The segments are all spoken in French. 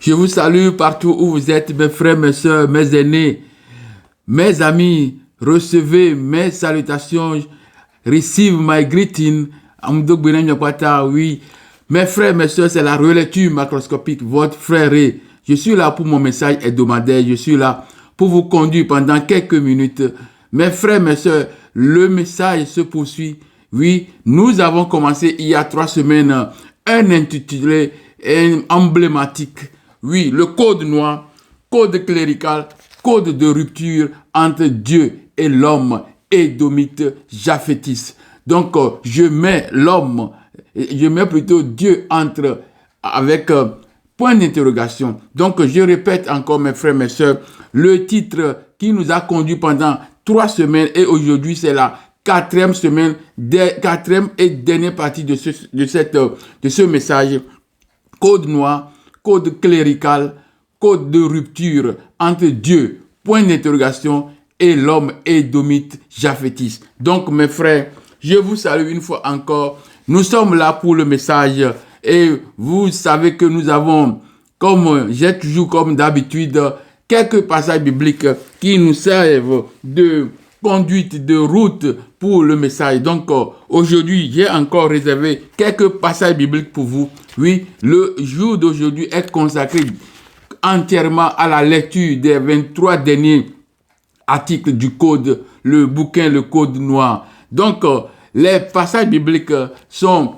Je vous salue partout où vous êtes, mes frères, mes soeurs, mes aînés, mes amis. Recevez mes salutations. Receive my greeting. Oui. Mes frères, mes soeurs, c'est la relecture macroscopique. Votre frère, je suis là pour mon message hebdomadaire. Je suis là pour vous conduire pendant quelques minutes. Mes frères, mes soeurs, le message se poursuit. Oui, nous avons commencé il y a 3 semaines un intitulé emblématique. Oui, le code noir, code clérical, code de rupture entre Dieu et l'homme édomite japhétiste. Donc, je mets l'homme, je mets plutôt Dieu avec point d'interrogation. Donc, je répète encore, mes frères, mes soeurs, le titre qui nous a conduit pendant 3 semaines et aujourd'hui, c'est la 4e semaine, 4e et dernière partie de ce message. Code noir, code clérical, code de rupture entre Dieu, point d'interrogation, et l'homme édomite japhétiste. Donc, mes frères, je vous salue une fois encore. Nous sommes là pour le message et vous savez que nous avons, j'ai toujours comme d'habitude, quelques passages bibliques qui nous servent de conduite de route pour le message. Donc, aujourd'hui, j'ai encore réservé quelques passages bibliques pour vous. Oui, le jour d'aujourd'hui est consacré entièrement à la lecture des 23 derniers articles du code, le bouquin, le code noir. Donc, les passages bibliques sont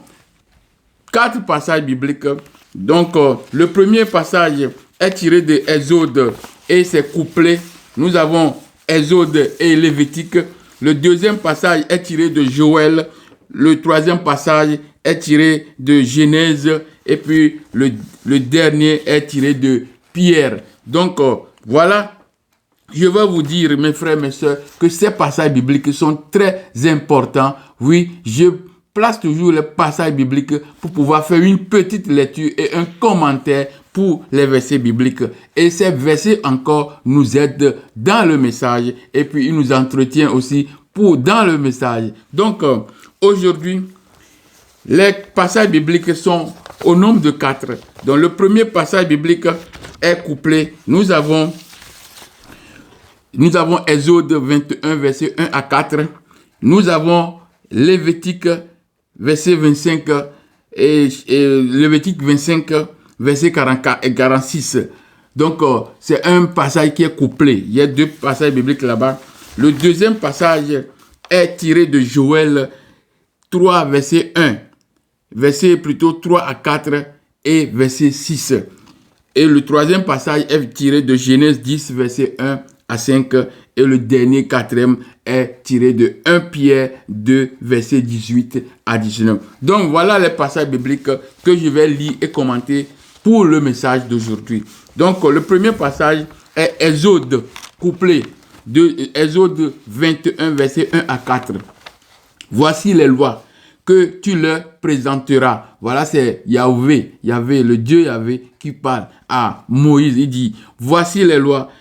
4 passages bibliques. Donc, le premier passage est tiré de Exode et c'est couplé. Nous avons Exode et Lévitique. Le deuxième passage est tiré de Joël. Le troisième passage est tiré de Genèse. Et puis, le dernier est tiré de Pierre. Donc, voilà. Je vais vous dire, mes frères, mes soeurs, que ces passages bibliques sont très importants. Oui, je place toujours les passages bibliques pour pouvoir faire une petite lecture et un commentaire pour les versets bibliques. Et ces versets encore nous aident dans le message et puis ils nous entretiennent aussi dans le message. Donc, aujourd'hui, les passages bibliques sont au nombre de 4. Donc, le premier passage biblique est couplé. Nous avons Exode 21, verset 1 à 4. Nous avons Lévitique, verset 25, et Lévitique 25, verset 44 et 46. Donc, c'est un passage qui est couplé. Il y a 2 passages bibliques là-bas. Le deuxième passage est tiré de Joël 3, verset 1. Verset plutôt 3 à 4 et verset 6. Et le troisième passage est tiré de Genèse 10, verset 1 à 5, et le dernier 4e est tiré de 1 Pierre 2, verset 18 à 19. Donc, voilà les passages bibliques que je vais lire et commenter pour le message d'aujourd'hui. Donc, le premier passage est Exode, couplé de Exode 21, verset 1 à 4. Voici les lois que tu leur présenteras. Voilà, c'est Yahvé, le Dieu Yahvé qui parle à Moïse. Il dit, voici les lois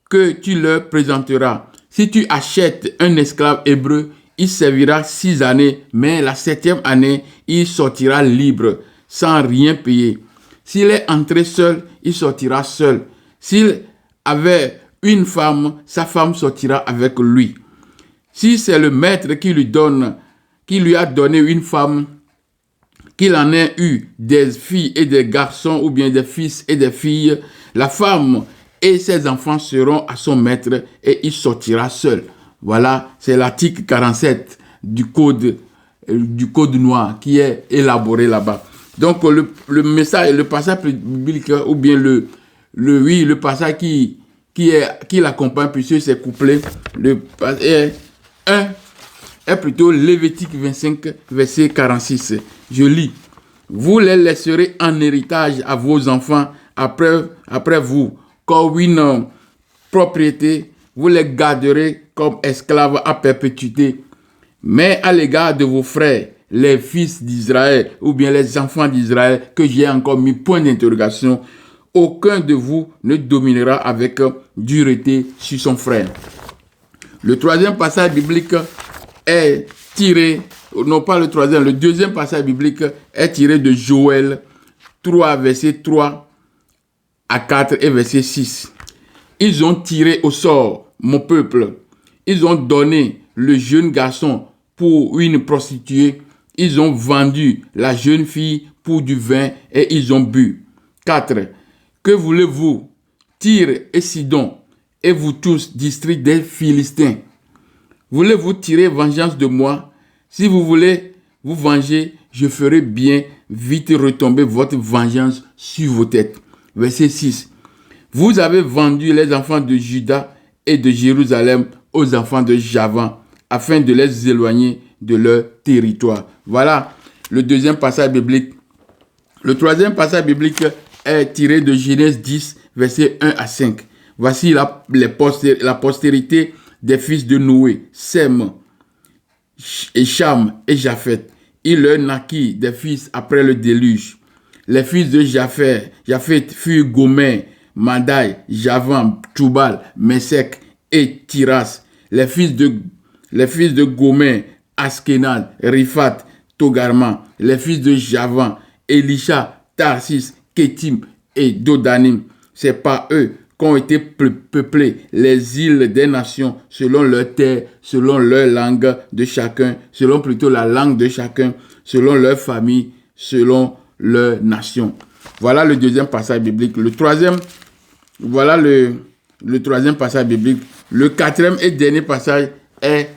que tu leur présenteras. Si tu achètes un esclave hébreu, il servira 6 années, mais la 7e année, il sortira libre, sans rien payer. S'il est entré seul, il sortira seul. S'il avait une femme, sa femme sortira avec lui. Si c'est le maître qui lui a donné une femme, qu'il en ait eu des filles et des garçons, ou bien des fils et des filles, la femme et ses enfants seront à son maître et il sortira seul. Voilà, c'est l'article 47 du code noir qui est élaboré là-bas. Donc, le message, le passage biblique, ou bien le passage qui l'accompagne, puisque c'est couplé, le passage est plutôt Lévitique 25, verset 46. Je lis. Vous les laisserez en héritage à vos enfants après vous, comme une propriété, vous les garderez comme esclaves à perpétuité. Mais à l'égard de vos frères, les fils d'Israël, ou bien les enfants d'Israël, que j'ai encore mis point d'interrogation, aucun de vous ne dominera avec dureté sur son frère. Le troisième passage biblique est tiré, non pas le troisième, le deuxième passage biblique est tiré de Joël 3, verset 3 à 4 et verset 6. Ils ont tiré au sort mon peuple. Ils ont donné le jeune garçon pour une prostituée. Ils ont vendu la jeune fille pour du vin et ils ont bu. 4. Que voulez-vous, Tyr et Sidon, et vous tous, districts des Philistins? Voulez-vous tirer vengeance de moi? Si vous voulez vous venger, je ferai bien vite retomber votre vengeance sur vos têtes. Verset 6. Vous avez vendu les enfants de Juda et de Jérusalem aux enfants de Javan, afin de les éloigner de leur territoire. Voilà le deuxième passage biblique. Le troisième passage biblique est tiré de Genèse 10, versets 1 à 5. Voici la postérité des fils de Noé, Sem, et Cham et Japheth. Il leur naquit des fils après le déluge. Les fils de Japheth furent Gomer, Madai, Javan, Tubal, Mesek et Tiras. Les fils de Gomer, Askenaz, Riphat, Togarma. Les fils de Javan, Elisha, Tarsis, Kétim et Dodanim. C'est par eux qu'ont été peuplées les îles des nations selon leur terre, selon leur langue de chacun, selon plutôt la langue de chacun, selon leur famille, selon leur nation. Voilà le deuxième passage biblique. Le troisième passage biblique. Le quatrième et dernier passage est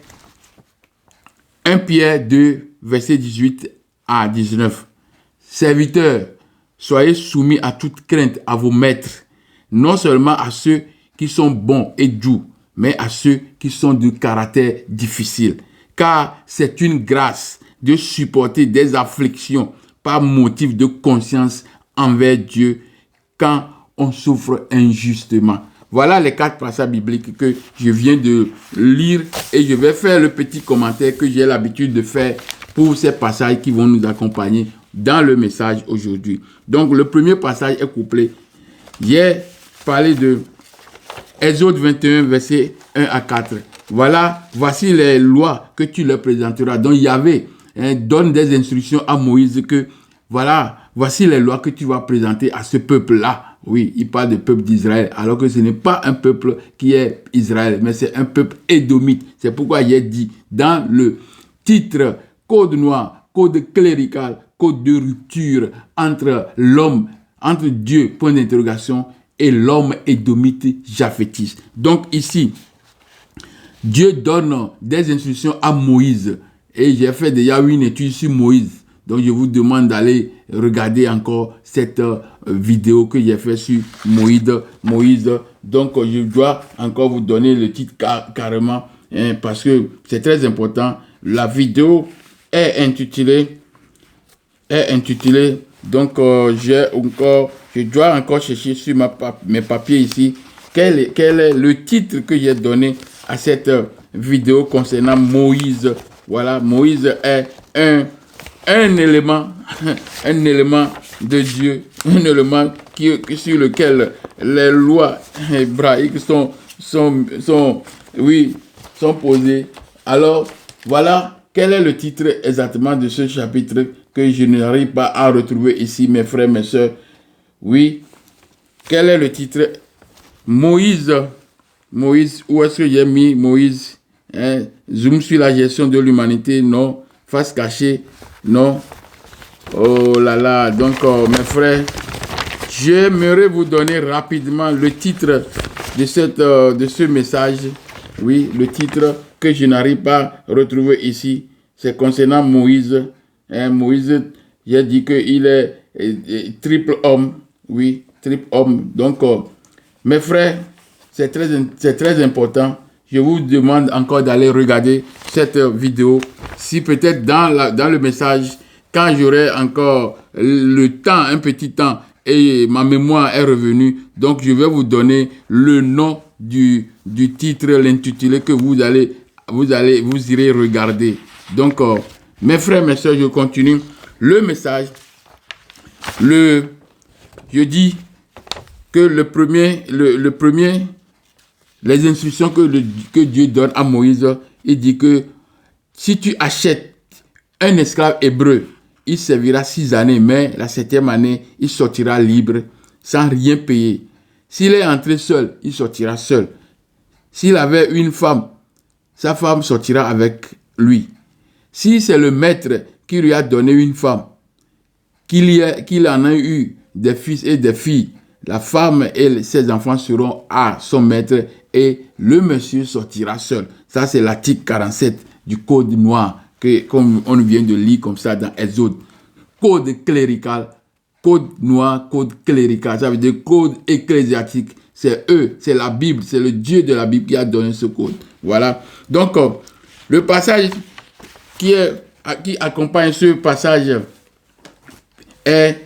1 Pierre 2, verset 18 à 19. Serviteurs, soyez soumis à toute crainte à vos maîtres, non seulement à ceux qui sont bons et doux, mais à ceux qui sont de caractère difficile. Car c'est une grâce de supporter des afflictions par motif de conscience envers Dieu quand on souffre injustement. Voilà les 4 passages bibliques que je viens de lire et je vais faire le petit commentaire que j'ai l'habitude de faire pour ces passages qui vont nous accompagner dans le message aujourd'hui. Donc le premier passage est couplé. J'ai parlé de Exode 21, versets 1 à 4. Voici les lois que tu leur présenteras. Donc Yahvé donne des instructions à Moïse que voici les lois que tu vas présenter à ce peuple-là. Oui, il parle du peuple d'Israël, alors que ce n'est pas un peuple qui est Israël, mais c'est un peuple édomite. C'est pourquoi il est dit dans le titre Code noir, code clérical, code de rupture entre l'homme, entre Dieu, point d'interrogation, et l'homme édomite japhétiste. Donc ici, Dieu donne des instructions à Moïse. Et j'ai fait déjà une étude sur Moïse. Donc je vous demande d'aller regarder encore cette vidéo que j'ai fait sur Moïse. Donc je dois encore vous donner le titre carrément parce que c'est très important. La vidéo est intitulée. Donc je dois encore chercher sur mes papiers ici quel est le titre que j'ai donné à cette vidéo concernant Moïse. Voilà, Moïse est un élément de Dieu, un élément sur lequel les lois hébraïques sont posées. Alors, voilà quel est le titre exactement de ce chapitre que je n'arrive pas à retrouver ici, mes frères, mes sœurs. Oui, quel est le titre? Moïse, où est-ce que j'ai mis Moïse? Zoom sur la gestion de l'humanité, non. Face cachée, non. Oh là là, donc mes frères, j'aimerais vous donner rapidement le titre de ce message. Oui, le titre que je n'arrive pas à retrouver ici, c'est concernant Moïse. Moïse, j'ai dit qu'il est triple homme. Oui, triple homme. Donc, mes frères, c'est très important. Je vous demande encore d'aller regarder cette vidéo. Si peut-être dans le message, quand j'aurai encore le temps, un petit temps, et ma mémoire est revenue, donc je vais vous donner le nom du titre, l'intitulé que vous irez regarder. Donc, mes frères, mes soeurs, je continue. Le message, je dis que le premier, les instructions que Dieu donne à Moïse, il dit que si tu achètes un esclave hébreu, il servira 6 années, mais la 7e année, il sortira libre. sans rien payer. S'il est entré seul, il sortira seul. S'il avait une femme, sa femme sortira avec lui. Si c'est le maître qui lui a donné une femme, qu'il en a eu des fils et des filles, la femme et ses enfants seront à son maître et le monsieur sortira seul. Ça, c'est l'article 47 du Code noir, comme on vient de lire comme ça dans Exode. Code clérical, Code noir, Code clérical. Ça veut dire Code ecclésiastique. C'est eux, c'est la Bible, c'est le Dieu de la Bible qui a donné ce code. Voilà. Donc, le passage qui accompagne ce passage est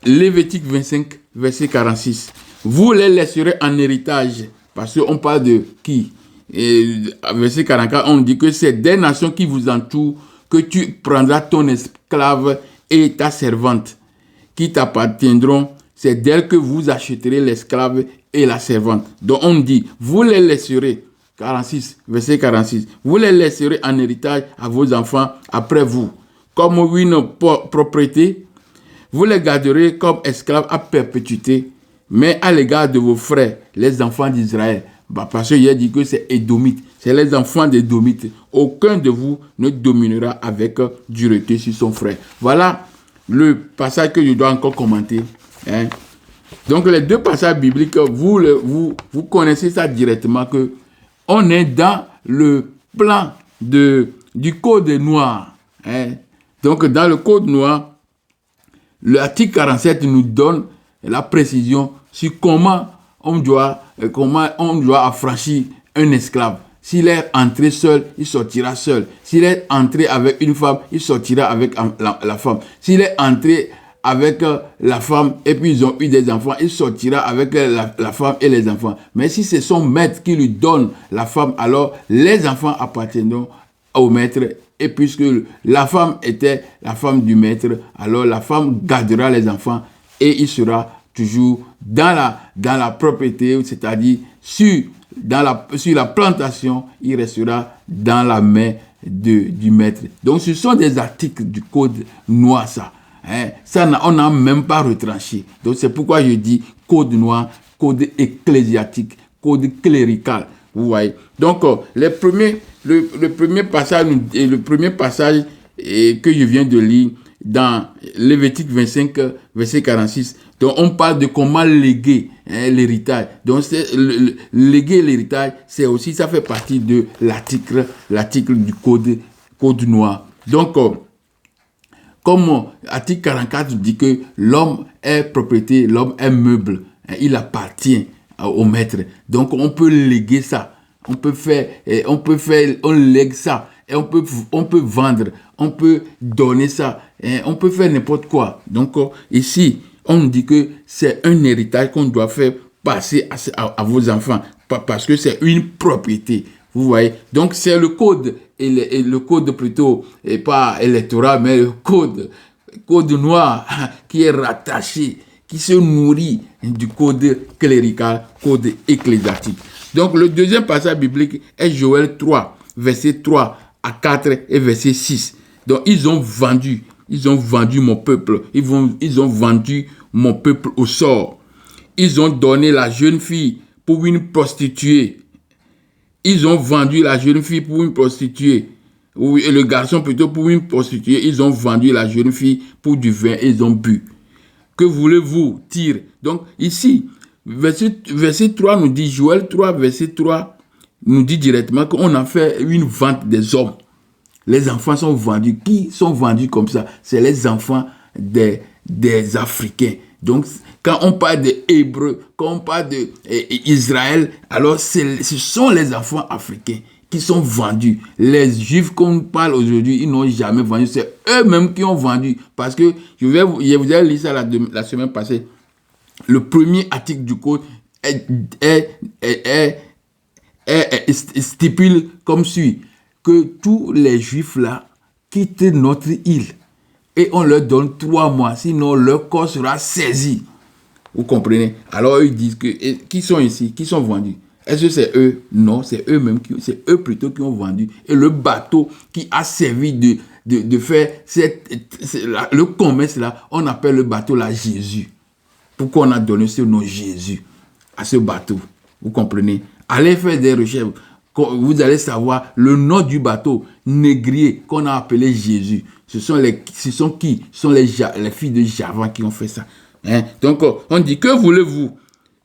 Lévitique 25, verset 46. Vous les laisserez en héritage. Parce qu'on parle de qui? Verset 44, on dit que c'est des nations qui vous entourent que tu prendras ton esclave et ta servante qui t'appartiendront. C'est d'elle que vous achèterez l'esclave et la servante. Donc on dit, vous les laisserez, 46, verset 46, vous les laisserez en héritage à vos enfants après vous, comme une propriété. Vous les garderez comme esclaves à perpétuité, mais à l'égard de vos frères, les enfants d'Israël. Parce qu'il a dit que c'est Édomite, c'est les enfants d'Édomite. Aucun de vous ne dominera avec dureté sur son frère. Voilà le passage que je dois encore commenter. Donc les deux passages bibliques, vous connaissez ça directement, que on est dans le plan du code noir. Donc dans le code noir, l'article 47 nous donne la précision sur comment on doit affranchir un esclave. S'il est entré seul, il sortira seul. S'il est entré avec une femme, il sortira avec la femme. S'il est entré avec la femme et puis ils ont eu des enfants, il sortira avec la femme et les enfants. Mais si c'est son maître qui lui donne la femme, alors les enfants appartiendront au maître. Et puisque la femme était la femme du maître, alors la femme gardera les enfants et il sera toujours dans la propriété, c'est-à-dire sur la plantation, il restera dans la main du maître. Donc ce sont des articles du code noir, ça. Ça, on n'a même pas retranché. Donc c'est pourquoi je dis code noir, code ecclésiastique, code clérical. Vous voyez. Donc le premier passage que je viens de lire dans Lévitique 25, verset 46. Donc on parle de comment léguer l'héritage. Donc léguer l'héritage, c'est aussi, ça fait partie de l'article du code noir. Donc comme article 44 dit que l'homme est propriété, l'homme est meuble, il appartient au maître. Donc on peut léguer ça. On lègue ça. Et on peut vendre, on peut donner ça, on peut faire n'importe quoi. Donc ici, on dit que c'est un héritage qu'on doit faire passer à vos enfants, parce que c'est une propriété. Vous voyez. Donc c'est le code, et le code plutôt, et pas électoral, mais le code noir qui est rattaché, qui se nourrit du code clérical, code ecclésiastique. Donc le deuxième passage biblique est Joël 3, verset 3 à 4 et verset 6. Donc ils ont vendu mon peuple, ils ont vendu mon peuple au sort. Ils ont donné la jeune fille pour une prostituée. Ils ont vendu la jeune fille pour une prostituée. Et le garçon plutôt pour une prostituée. Ils ont vendu la jeune fille pour du vin et ils ont bu. Que voulez-vous, Tyr? Donc ici, verset 3 nous dit, Joël 3, verset 3 nous dit directement qu'on a fait une vente des hommes. Les enfants sont vendus. Qui sont vendus comme ça? C'est les enfants des Africains. Donc, quand on parle des Hébreux, quand on parle d'Israël, alors ce sont les enfants africains qui sont vendus. Les Juifs qu'on parle aujourd'hui, ils n'ont jamais vendu. C'est eux-mêmes qui ont vendu. Parce que, je vous ai lu ça la semaine passée. Le premier article du code stipule comme suit, que tous les Juifs là quittent notre île et on leur donne 3 mois, sinon leur corps sera saisi. Vous comprenez? Alors ils disent que qui sont ici, qui sont vendus? Est-ce que c'est eux? Non, c'est eux-mêmes, c'est eux plutôt qui ont vendu. Et le bateau qui a servi de faire le commerce là, on appelle le bateau là Jésus. Pourquoi on a donné ce nom Jésus à ce bateau? Vous comprenez? Allez faire des recherches. Vous allez savoir le nom du bateau négrier qu'on a appelé Jésus. Ce sont qui? Ce sont les filles de Javan qui ont fait ça. Hein? Donc, on dit, que voulez-vous?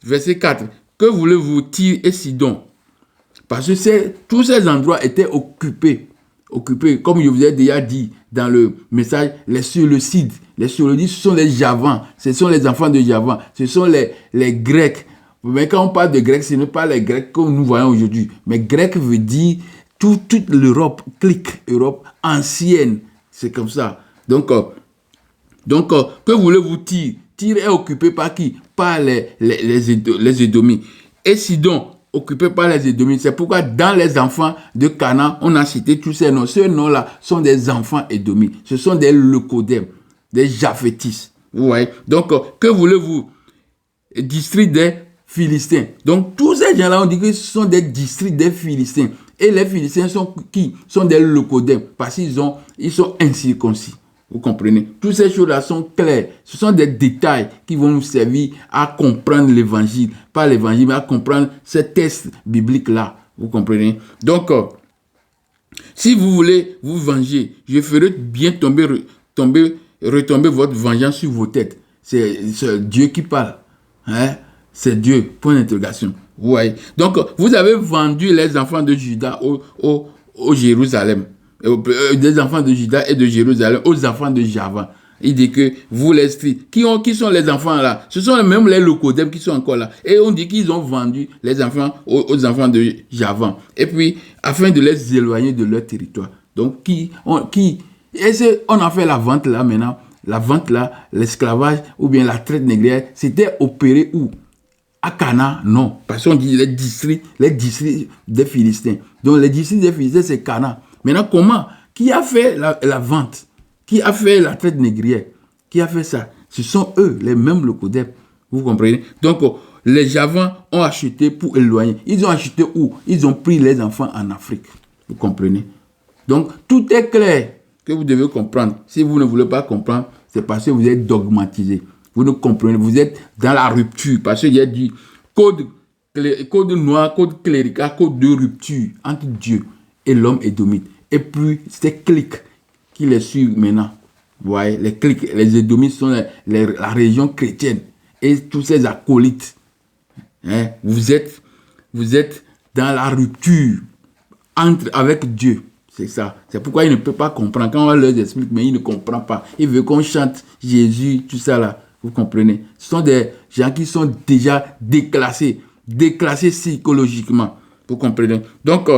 Verset 4. Que voulez-vous, Tyr et Sidon? Parce que tous ces endroits étaient occupés. Comme je vous ai déjà dit dans le message, les Séleucides. Les Séleucides, ce sont les Javans. Ce sont les enfants de Javan. Ce sont les Grecs. Mais quand on parle de Grecs, ce n'est pas les Grecs que nous voyons aujourd'hui. Mais Grec veut dire toute l'Europe, Europe ancienne. C'est comme ça. Donc, que voulez-vous Tyr? Tyr est occupé par qui? Par les Édomites. Et Sidon, occupé par les Édomites. C'est pourquoi dans les enfants de Canaan, on a cité tous ces noms. Ces noms-là sont des enfants édomites. Ce sont des Leucodèmes, des Japhétis. Vous voyez? Donc, que voulez-vous? District des Philistins. Donc, tous ces gens-là, on dit que ce sont des districts des Philistins. Et les Philistins sont qui? Sont des Leucodèmes, parce qu'ils sont incirconcis. Vous comprenez? Toutes ces choses-là sont claires. Ce sont des détails qui vont nous servir à comprendre l'évangile. Pas l'évangile, mais à comprendre ces textes bibliques-là. Vous comprenez? Donc, si vous voulez vous venger, je ferai bien retomber votre vengeance sur vos têtes. C'est Dieu qui parle. Hein? C'est Dieu. Point d'interrogation. Vous voyez? Donc, vous avez vendu les enfants de Juda au Jérusalem. Des enfants de Juda et de Jérusalem aux enfants de Javan. Il dit que vous les streets, qui sont les enfants là? Ce sont même les Leucodèmes qui sont encore là. Et on dit qu'ils ont vendu les enfants aux enfants de Javan. Et puis, afin de les éloigner de leur territoire. Donc, on a fait la vente là maintenant. La vente là, l'esclavage ou bien la traite négrière, c'était opéré où? À Cana, non. Parce qu'on dit les districts des Philistins. Donc, les districts des Philistins, c'est Cana. Maintenant, comment? Qui a fait la vente? Qui a fait la traite négrière? Qui a fait ça? Ce sont eux, les mêmes Leucodèmes. Vous comprenez? Donc, les Javans ont acheté pour éloigner. Ils ont acheté où? Ils ont pris les enfants en Afrique. Vous comprenez? Donc, tout est clair que vous devez comprendre. Si vous ne voulez pas comprendre, c'est parce que vous êtes dogmatisé. Vous ne comprenez, vous êtes dans la rupture. Parce qu'il y a du code noir, code clérical, code de rupture entre Dieu et l'homme édomite. Et puis, ces clics qui les suivent maintenant. Vous voyez, les clics, les édomites sont la région chrétienne. Et tous ces acolytes. Hein, vous êtes dans la rupture avec Dieu. C'est ça. C'est pourquoi il ne peut pas comprendre. Quand on leur explique, mais il ne comprend pas. Il veut qu'on chante Jésus, tout ça là. Vous comprenez? Ce sont des gens qui sont déjà déclassés psychologiquement. Vous comprenez? Donc,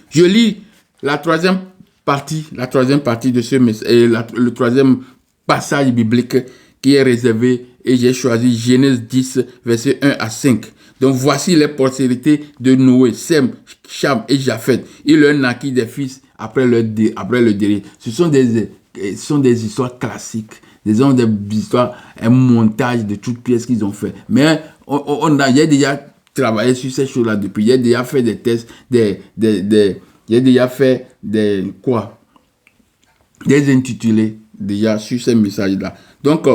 je lis la troisième partie de ce message, le troisième passage biblique qui est réservé, et j'ai choisi Genèse 10, versets 1 à 5. Donc, voici les postérités de Noé, Sem, Cham et Japheth. Il leur naquit des fils après le délai. Ce sont des histoires classiques. Des histoires, un montage de toutes pièces qu'ils ont fait. Mais j'ai déjà travaillé sur ces choses-là depuis. J'ai déjà fait des tests, j'ai déjà fait des intitulés déjà sur ces messages-là. Donc,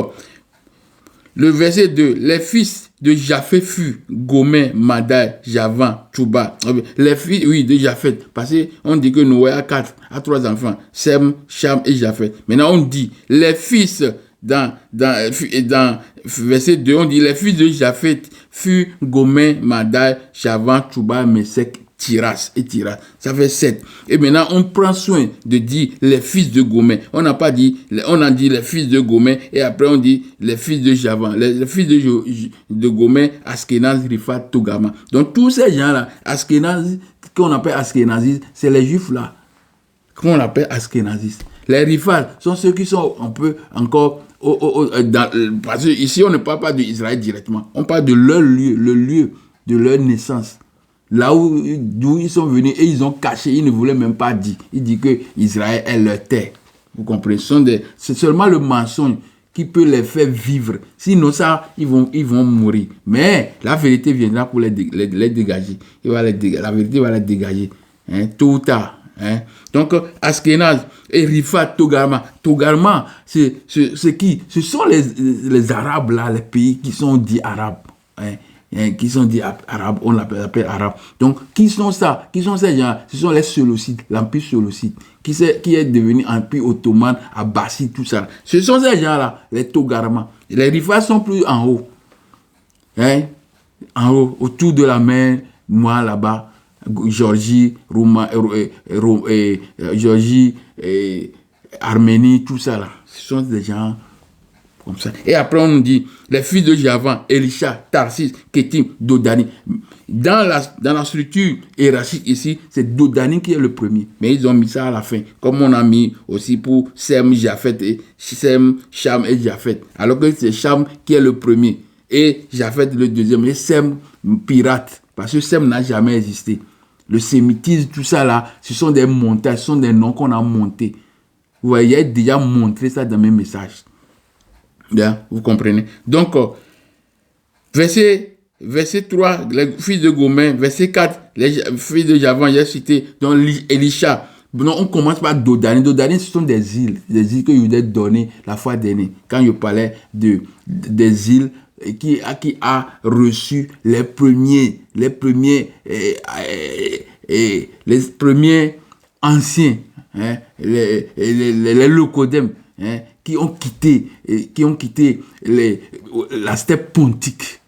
le verset 2, les fils de Japheth furent Gomer, Madai, Javan, Tubal. Les fils, oui, de Japheth. Parce qu'on dit que Noé a 3 enfants, Sem, Cham et Japheth. Maintenant, on dit, les fils, dans verset 2, on dit, les fils de Japheth furent Gomer, Madai, Javan, Tubal, Mesek, Tiras. Ça fait 7. Et maintenant, on prend soin de dire les fils de Gomer. On a dit les fils de Gomer et après on dit les fils de Javan. Les fils de Gomer, Askenaz, Riphat, Togama. Donc tous ces gens-là, Askenaz, qu'on appelle Askenazis, c'est les juifs là. Qu'on appelle Askenazis. Les Riphat sont ceux qui sont un peu encore parce que ici on ne parle pas d'Israël directement. On parle de leur lieu, le lieu de leur naissance. Là d'où ils sont venus et ils ont caché, ils ne voulaient même pas dire. Ils disent que Israël est leur terre. Vous comprenez? C'est seulement le mensonge qui peut les faire vivre. Sinon ça, ils vont mourir. Mais la vérité viendra pour les dégager. La vérité va les dégager. Hein, tôt ou tard. Hein? Donc, Askenaz et Rifat Togarma. Togarma, c'est qui? Ce sont les Arabes, là, les pays qui sont dits arabes. Hein? Qui sont dits arabes, on l'appelle arabes. Donc, qui sont ça? Qui sont ces gens? Ce sont les Seleucides, l'empire Seleucide, qui est devenu empire ottoman, abbasside, tout ça. Ce sont ces gens-là, les Togarma. Les Rifat sont plus en haut. Hein? En haut, autour de la mer, moi là-bas, Géorgie, Géorgie, Arménie, tout ça là. Ce sont des gens comme ça. Et après, on nous dit, les fils de Javan, Elisha, Tarsis, Kétim, Dodani. Dans la structure hiérarchique ici, c'est Dodani qui est le premier. Mais ils ont mis ça à la fin. Comme on a mis aussi pour Sem, Japhet, Sem, Cham et Japhet. Alors que c'est Cham qui est le premier. Et Japhet le deuxième. Et Sem, pirate. Parce que Sem n'a jamais existé. Le sémitisme, tout ça là, ce sont des montages, ce sont des noms qu'on a montés. Vous voyez, j'ai déjà montré ça dans mes messages. Bien, vous comprenez. Donc, verset 3, les fils de Gomer, verset 4, les fils de Javan, j'ai cité, donc Elisha. Donc, on commence par Dodani. Dodani, ce sont des îles que je vous ai données la fois dernière, quand je parlais des îles qui a reçu les premiers anciens, hein, les Locodèmes, hein, qui ont quitté la steppe pontique,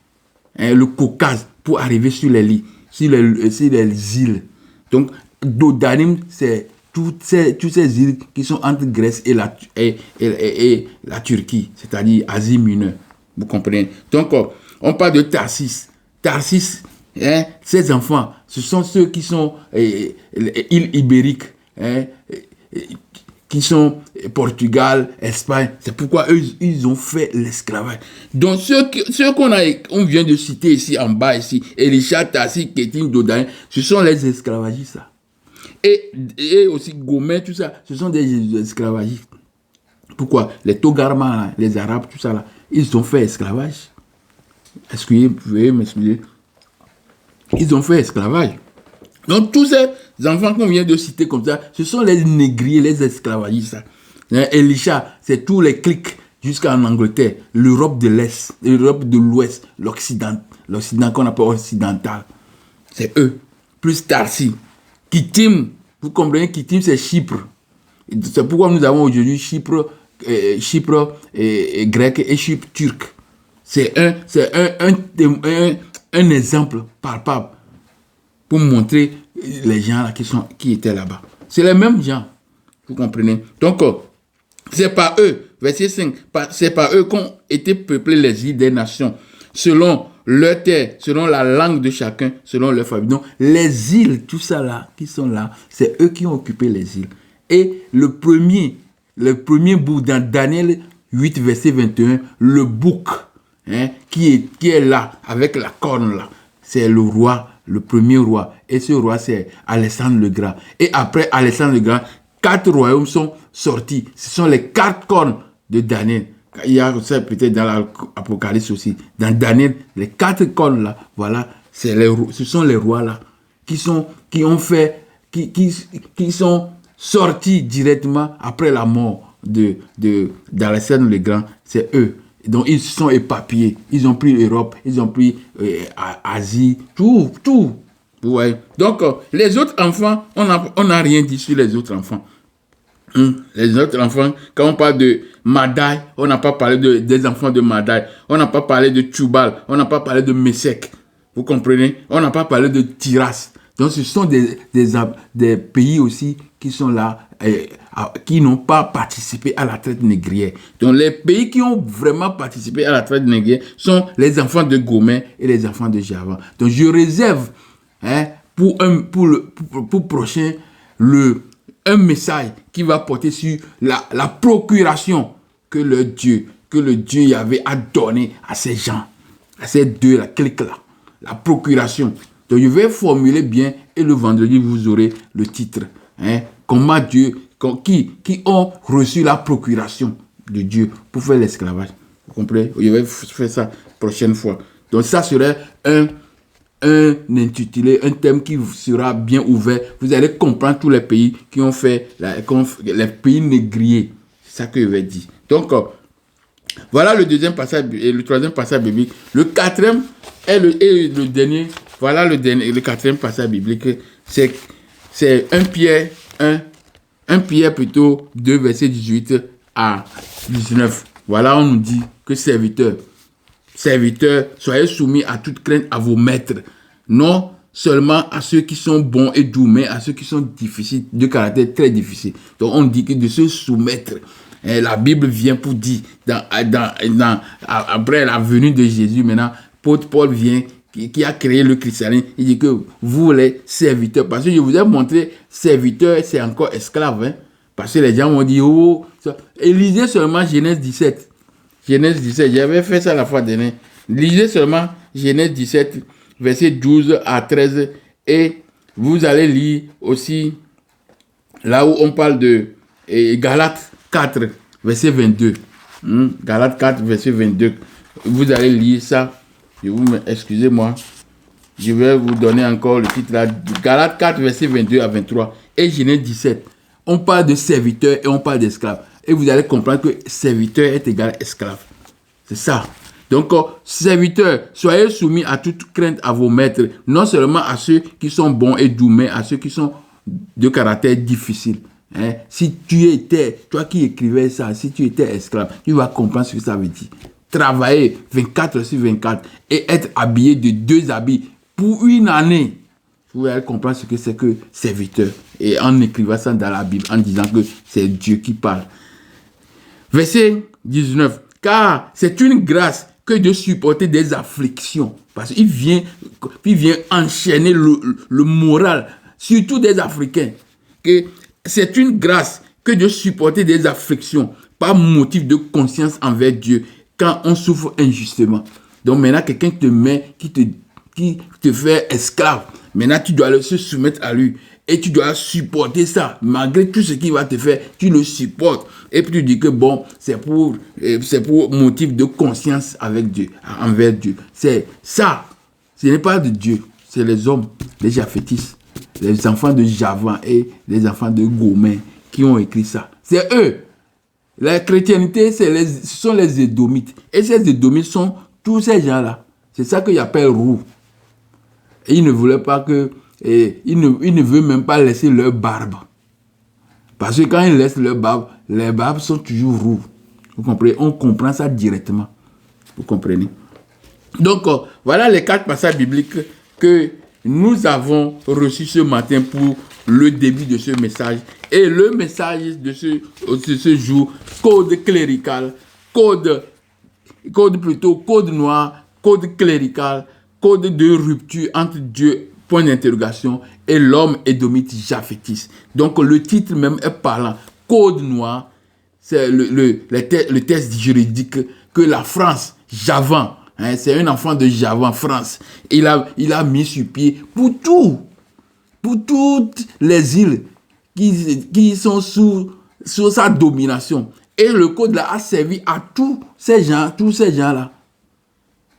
hein, le Caucase, pour arriver sur les îles. Donc, Dodanim, c'est toutes ces îles qui sont entre Grèce et la Turquie, c'est-à-dire Asie mineure. Vous comprenez? Donc, on parle de Tarsis. Tarsis, hein, ces enfants, ce sont ceux qui sont îles ibériques, hein, qui sont Portugal, Espagne. C'est pourquoi eux, ils ont fait l'esclavage. Donc, ceux qu'on vient de citer ici, en bas, ici, Elisha, Tarsis, Kétim, Dodani, ce sont les esclavagistes. Et aussi Gomer, tout ça, ce sont des esclavagistes. Pourquoi? Les Togarma, les Arabes, tout ça là, ils ont fait esclavage. Excusez, vous pouvez m'excuser. Ils ont fait esclavage. Donc, tous ces enfants qu'on vient de citer comme ça, ce sont les négriers, les esclavagistes. Elisha, c'est tous les clics jusqu'en Angleterre, l'Europe de l'Est, l'Europe de l'Ouest, l'Occident qu'on appelle occidental. C'est eux. Plus Tarsis. Kittim, vous comprenez, Kittim, c'est Chypre. C'est pourquoi nous avons aujourd'hui Chypre grec et Chypre turc. C'est un exemple palpable pour montrer les gens là qui étaient là-bas. C'est les mêmes gens, vous comprenez. Donc, c'est par eux, verset 5, c'est par eux qu'ont été peuplées les îles des nations, selon leur terre, selon la langue de chacun, selon leur famille. Donc, les îles, tout ça là, qui sont là, c'est eux qui ont occupé les îles. Et le premier bouc dans Daniel 8, verset 21, le bouc, hein, qui est là, avec la corne là, c'est le roi, le premier roi. Et ce roi, c'est Alexandre le Grand. Et après Alexandre le Grand, 4 royaumes sont sortis. Ce sont les 4 cornes de Daniel. Il y a ça peut-être dans l'Apocalypse aussi. Dans Daniel, les 4 cornes là, voilà, ce sont les rois là, qui sont sortis directement après la mort d'Alexandre le Grand. C'est eux. Donc, ils se sont éparpillés. Ils ont pris l'Europe, ils ont pris Asie, tout. Vous voyez? Donc, les autres enfants, on n'a rien dit sur les autres enfants. Les autres enfants, quand on parle de Madai, on n'a pas parlé des enfants de Madai. On n'a pas parlé de Tubal. On n'a pas parlé de Meshek. Vous comprenez? On n'a pas parlé de Tiras. Donc, ce sont des pays aussi qui sont là, qui n'ont pas participé à la traite négrière. Donc, les pays qui ont vraiment participé à la traite négrière sont les enfants de Gomer et les enfants de Javan. Donc, je réserve pour prochain un message qui va porter sur la procuration que le Dieu Yahvé a donné à ces gens, à ces deux, la clique là, la procuration. Donc, je vais formuler bien et le vendredi, vous aurez le titre. Hein, comment Dieu, qui ont reçu la procuration de Dieu pour faire l'esclavage. Vous comprenez? Je vais faire ça la prochaine fois. Donc, ça serait un intitulé, un thème qui sera bien ouvert. Vous allez comprendre tous les pays qui ont fait les pays négriers. C'est ça que je vais dire. Donc, voilà le deuxième passage et le troisième passage biblique. Le quatrième et le dernier. Voilà le quatrième passage biblique. C'est 1 Pierre 1 Pierre plutôt 2 verset 18 à 19. Voilà, on nous dit que serviteurs, soyez soumis à toute crainte à vos maîtres, non seulement à ceux qui sont bons et doux, mais à ceux qui sont difficiles, de caractère très difficile. Donc on dit que de se soumettre. Et la Bible vient pour dire, après la venue de Jésus, maintenant, Paul vient, qui a créé le christianisme, il dit que vous les serviteurs, parce que je vous ai montré, serviteur, c'est encore esclave, hein, parce que les gens m'ont dit, oh, ça. Et lisez seulement Genèse 17, j'avais fait ça la fois dernière, lisez seulement Genèse 17, verset 12 à 13, et vous allez lire aussi, là où on parle de Galates 4, verset 22. Galates 4, verset 22. Vous allez lire ça. Excusez-moi. Je vais vous donner encore le titre là. Galates 4, verset 22 à 23. Et Genèse 17. On parle de serviteur et on parle d'esclave. Et vous allez comprendre que serviteur est égal à esclave. C'est ça. Donc, serviteurs, soyez soumis à toute crainte à vos maîtres, non seulement à ceux qui sont bons et doux, mais à ceux qui sont de caractère difficile. Hein? Si tu étais, toi qui écrivais ça, si tu étais esclave, tu vas comprendre ce que ça veut dire. Travailler 24 sur 24 et être habillé de 2 habits pour une année. Vous allez comprendre ce que c'est que serviteur. Et en écrivant ça dans la Bible, en disant que c'est Dieu qui parle. Verset 19. Car c'est une grâce que de supporter des afflictions. Parce qu'il vient enchaîner le moral, surtout des Africains. Que c'est une grâce que de supporter des afflictions par motif de conscience envers Dieu quand on souffre injustement. Donc maintenant, quelqu'un te met, qui te fait esclave. Maintenant, tu dois se soumettre à lui. Et tu dois supporter ça. Malgré tout ce qu'il va te faire, tu le supportes. Et puis tu dis que bon, c'est pour motif de conscience avec Dieu, envers Dieu. C'est ça. Ce n'est pas de Dieu. C'est les hommes, les Japhétistes, les enfants de Javan et les enfants de Gomer qui ont écrit ça. C'est eux. La chrétienté, ce sont les Édomites. Et ces Édomites sont tous ces gens-là. C'est ça qu'ils appellent roux. Et ils ne voulaient pas que... Et ils ne veulent même pas laisser leur barbe. Parce que quand ils laissent leur barbe, les barbes sont toujours roux. Vous comprenez? On comprend ça directement. Vous comprenez? Donc, voilà les 4 passages bibliques que nous avons reçus ce matin pour le début de ce message. Et le message de ce jour, code clérical, code noir, code clérical, code de rupture entre Dieu, point d'interrogation, et l'homme édomite japhétiste. Donc le titre même est parlant. Code noir, c'est le test juridique que la France, Javan, hein, c'est un enfant de Javan, France, il a mis sur pied pour toutes les îles qui sont sous sa domination. Et le code là a servi à tous ces gens-là.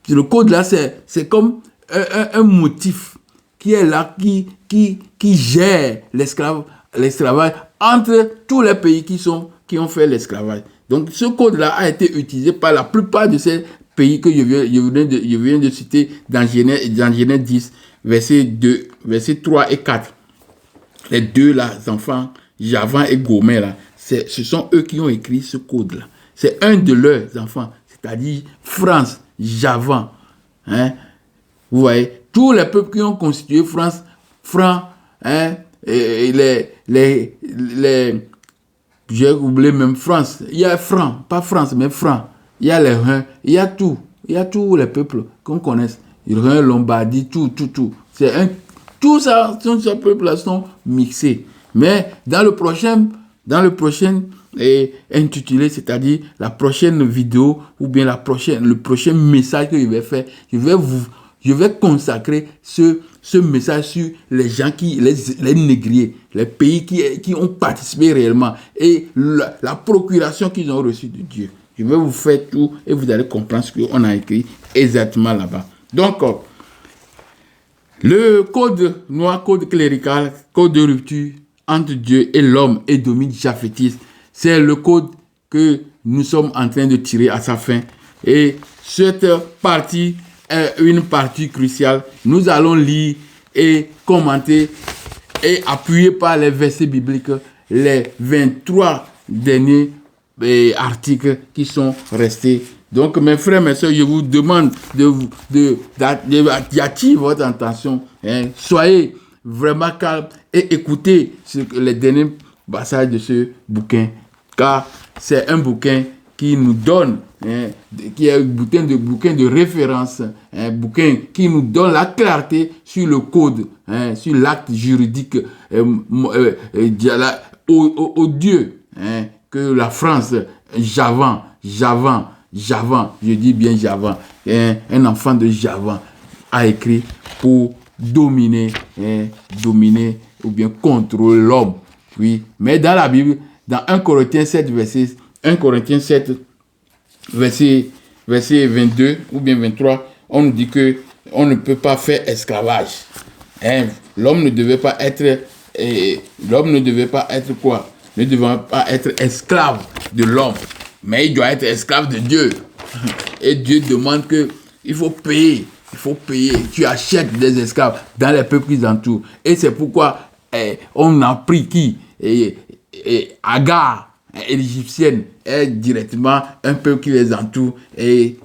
Le code là, c'est comme un motif qui est là, qui gère l'esclavage entre tous les pays qui ont fait l'esclavage. Donc, ce code-là a été utilisé par la plupart de ces pays que je viens de citer dans Genèse 10, versets 3 et 4. Les deux là, enfants, Javan et Gomer, là, ce sont eux qui ont écrit ce code-là. C'est un de leurs enfants, c'est-à-dire France, Javan. Hein? Vous voyez, tous les peuples qui ont constitué France, Franc, hein, et j'ai oublié même France. Il y a Franc, pas France, mais Franc. Il y a les Huns, il y a tous les peuples qu'on connaisse. Les Huns, Lombardie, tout. Tout ça, ces peuples-là sont mixés. Mais dans le prochain intitulé, c'est-à-dire la prochaine vidéo ou bien le prochain message que je vais faire, je vais consacrer ce message sur les gens les négriers, les pays qui ont participé réellement et la procuration qu'ils ont reçue de Dieu. Je vais vous faire tout et vous allez comprendre ce qu'on a écrit exactement là-bas. Donc, Le code noir, code clérical, code de rupture entre Dieu et l'homme édomite japhétiste, c'est le code que nous sommes en train de tirer à sa fin. Et cette partie est une partie cruciale. Nous allons lire et commenter et appuyer par les versets bibliques les 23 derniers articles qui sont restés. Donc, mes frères, mes soeurs, je vous demande d'attirer votre attention. Soyez vraiment calme et écoutez les derniers passages de ce bouquin. Car c'est un bouquin qui nous donne, qui est un bouquin de référence, un bouquin qui nous donne la clarté sur le code, sur l'acte juridique au Dieu que la France, Javan, je dis bien Javan, un enfant de Javan a écrit pour dominer ou bien contrôler l'homme. Oui, mais dans la Bible, dans 1 Corinthiens 7, verset 22 ou bien 23, on nous dit que on ne peut pas faire esclavage. L'homme ne devait pas être quoi? Ne devait pas être esclave de l'homme, mais il doit être esclave de Dieu. Et Dieu demande que il faut payer. Tu achètes des esclaves dans les peuples qui les entourent. Et c'est pourquoi on a pris qui? Agar, l'égyptienne, est directement un peuple qui les entoure. Et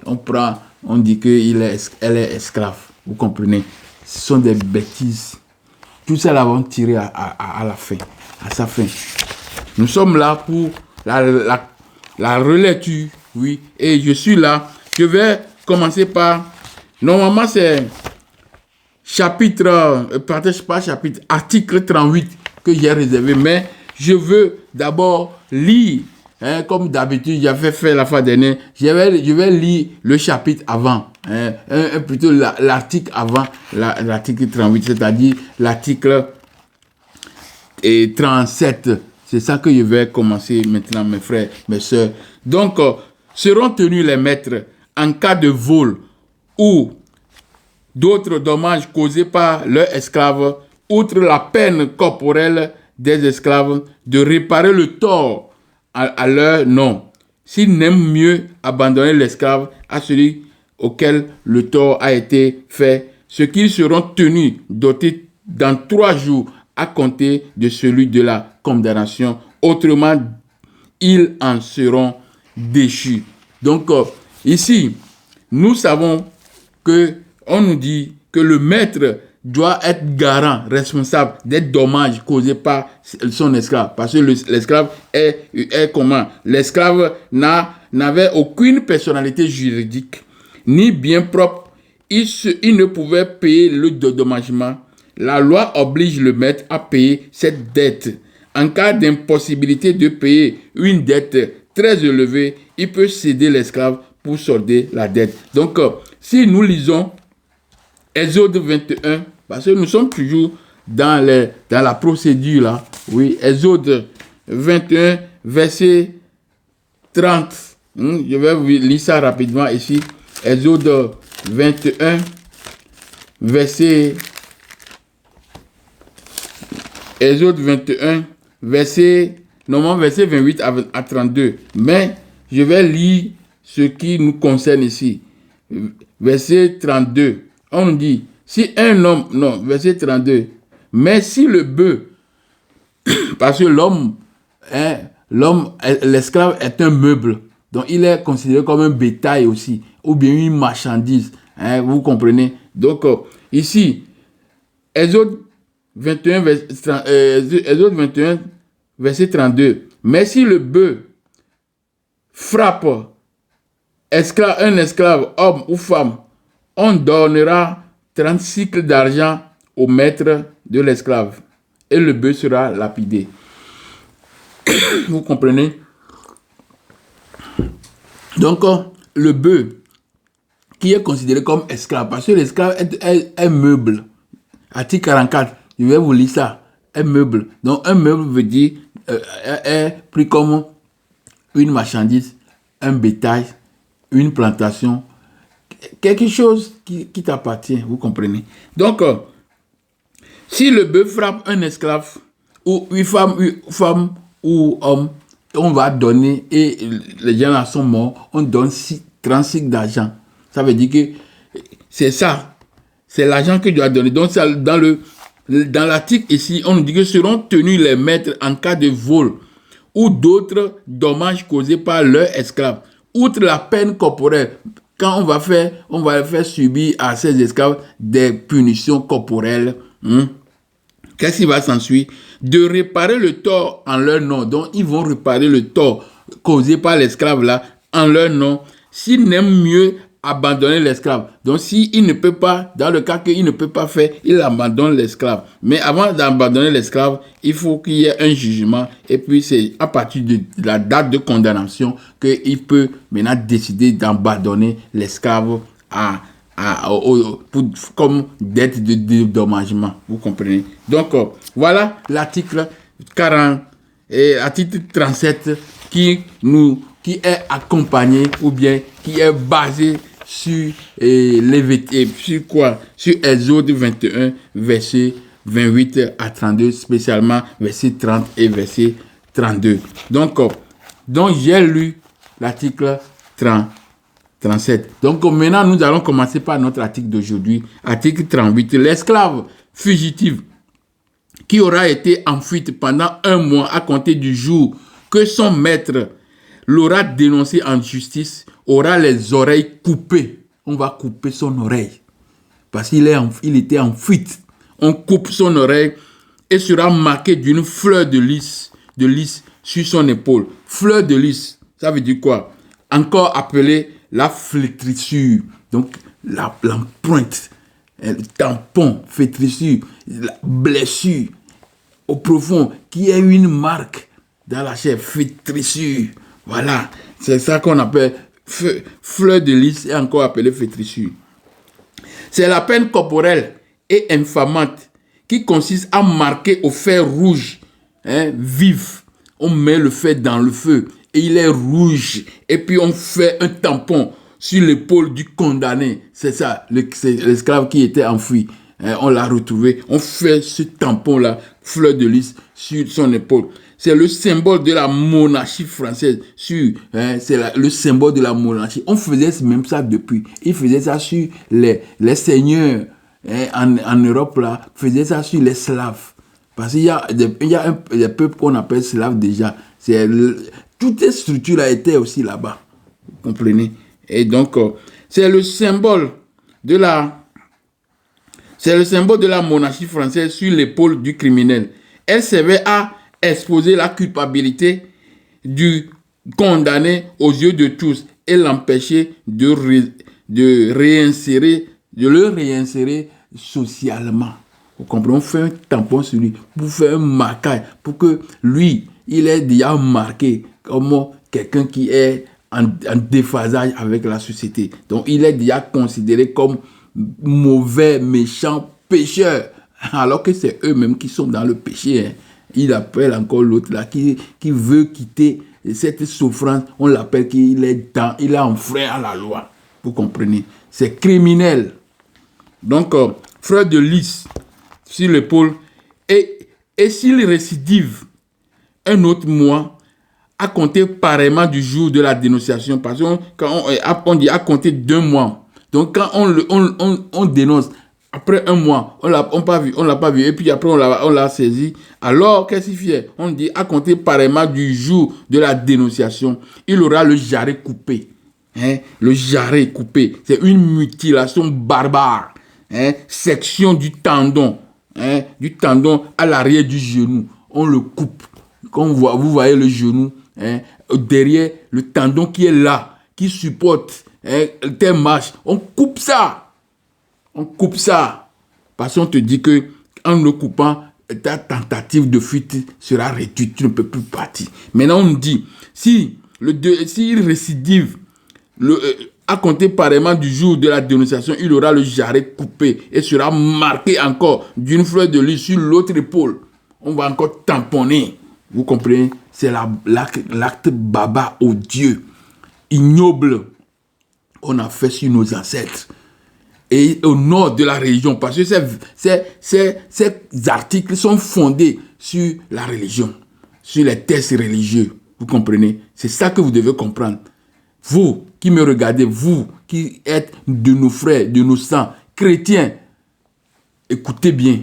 on dit qu'elle est esclave. Vous comprenez? Ce sont des bêtises. Tout ça, là, va tirer à la fin, à sa fin. Nous sommes là pour la relecture, oui. Et je suis là. Je vais commencer par... Normalement, c'est article 38 que j'ai réservé. Mais je veux d'abord lire, comme d'habitude, j'avais fait la fois dernière. Je vais lire le chapitre avant. Plutôt l'article avant l'article 38, c'est-à-dire l'article 37. C'est ça que je vais commencer maintenant, mes frères, mes sœurs. Donc, seront tenus les maîtres en cas de vol ou d'autres dommages causés par leurs esclaves, outre la peine corporelle des esclaves, de réparer le tort à leur nom. S'ils n'aiment mieux abandonner l'esclave à celui auquel le tort a été fait, ce qu'ils seront tenus dotés dans 3 jours à compter de celui de la condamnation. Autrement, ils en seront déchus. Donc, ici, nous savons que on nous dit que le maître doit être garant, responsable des dommages causés par son esclave. Parce que l'esclave est comment? L'esclave n'avait aucune personnalité juridique, ni bien propre. Il ne pouvait payer le dédommagement. La loi oblige le maître à payer cette dette. En cas d'impossibilité de payer une dette très élevée, il peut céder l'esclave pour solder la dette. Donc, si nous lisons Exode 21, parce que nous sommes toujours dans la procédure là, oui, Exode 21, verset 30. Je vais lire ça rapidement ici. Exode 21, verset 28 à 32. Mais je vais lire ce qui nous concerne ici. Verset 32. On dit, si un homme, non, verset 32. Mais si le bœuf, parce que l'esclave est un meuble, donc il est considéré comme un bétail aussi, ou bien une marchandise. Vous comprenez? Donc, ici, Exode 21, verset 32. Mais si le bœuf frappe un esclave, homme ou femme, on donnera 30 cycles d'argent au maître de l'esclave et le bœuf sera lapidé. Vous comprenez? Donc, le bœuf qui est considéré comme esclave, parce que l'esclave est un meuble. Article 44, je vais vous lire ça. Un meuble. Donc, un meuble veut dire est pris comme une marchandise, un bétail, une plantation, quelque chose qui t'appartient, vous comprenez. Donc, Si le bœuf frappe un esclave, ou une femme ou homme, on va donner, et les gens là sont morts, on donne 36 d'argent. Ça veut dire que c'est ça. C'est l'argent que tu dois donner. Donc, ça, dans l'article ici, on nous dit que seront tenus les maîtres en cas de vol ou d'autres dommages causés par leurs esclaves. Outre la peine corporelle, quand on va faire subir à ces esclaves des punitions corporelles, qu'est-ce qui va s'ensuivre? De réparer le tort en leur nom. Donc, ils vont réparer le tort causé par l'esclave là en leur nom. S'ils n'aiment mieux abandonner l'esclave. Donc, s'il ne peut pas, dans le cas qu'il ne peut pas faire, il abandonne l'esclave. Mais avant d'abandonner l'esclave, il faut qu'il y ait un jugement. Et puis, c'est à partir de la date de condamnation qu'il peut maintenant décider d'abandonner l'esclave comme dette de dédommagement. Vous comprenez? Donc, voilà l'article 40 et l'article 37 qui est accompagné ou bien qui est basé sur sur Exode 21, verset 28 à 32, spécialement verset 30 et verset 32. Donc j'ai lu l'article 37. Donc maintenant, nous allons commencer par notre article d'aujourd'hui, article 38. L'esclave fugitive qui aura été en fuite pendant 1 mois à compter du jour que son maître l'aura dénoncé en justice, aura les oreilles coupées. On va couper son oreille parce qu'il était en fuite. On coupe son oreille et sera marqué d'une fleur de lys sur son épaule. Fleur de lys, ça veut dire quoi? Encore appelée la flétrissure. Donc l'empreinte, le tampon, flétrissure, la blessure au profond qui est une marque dans la chair, flétrissure. Voilà, c'est ça qu'on appelle fleur de lys et encore appelée flétrissure. C'est la peine corporelle et infamante qui consiste à marquer au fer rouge, vif. On met le fer dans le feu et il est rouge. Et puis on fait un tampon sur l'épaule du condamné. C'est ça, c'est l'esclave qui était enfoui. On l'a retrouvé. On fait ce tampon-là, fleur de lys, sur son épaule. C'est le symbole de la monarchie française. C'est le symbole de la monarchie. On faisait même ça depuis. Ils faisaient ça sur les seigneurs en Europe, là, faisaient ça sur les Slaves. Parce qu'il y a des peuples qu'on appelle Slaves déjà. Toutes ces structures étaient aussi là-bas. Vous comprenez? Et donc, c'est le symbole de la monarchie française sur l'épaule du criminel. Elle servait à exposer la culpabilité du condamné aux yeux de tous et l'empêcher de le réinsérer socialement. Vous comprenez? On fait un tampon sur lui pour faire un marquage, pour que lui, il est déjà marqué comme quelqu'un qui est en déphasage avec la société. Donc, il est déjà considéré comme mauvais, méchant, pécheur, alors que c'est eux-mêmes qui sont dans le péché. Il appelle encore l'autre là qui veut quitter cette souffrance. On l'appelle qu'il est enfreint à la loi. Vous comprenez? C'est criminel. Donc, fleur de lys sur l'épaule. Et s'il récidive un autre mois, à compter pareillement du jour de la dénonciation, parce que quand on dit à compter d'1 mois. Donc, quand on dénonce, après 1 mois, on l'a pas vu, et puis après on l'a saisi. Alors, qu'est-ce qu'il fait? On dit à compter pareillement du jour de la dénonciation, il aura le jarret coupé. Le jarret coupé, c'est une mutilation barbare. Section du tendon, à l'arrière du genou. On le coupe. Quand vous voyez le genou, derrière le tendon qui est là, qui supporte telle marche, on coupe ça. On coupe ça. Parce qu'on te dit que en le coupant, ta tentative de fuite sera réduite. Tu ne peux plus partir. Maintenant, on dit, s'il récidive, à compter pareillement du jour de la dénonciation, il aura le jarret coupé et sera marqué encore d'une fleur de lys sur l'autre épaule. On va encore tamponner. Vous comprenez? C'est l'acte baba odieux, ignoble, qu'on a fait sur nos ancêtres. et au nord de la religion, parce que ces articles sont fondés sur la religion, sur les textes religieux. Vous comprenez? C'est ça que vous devez comprendre. Vous qui me regardez, vous qui êtes de nos frères, de nos sangs, chrétiens, écoutez bien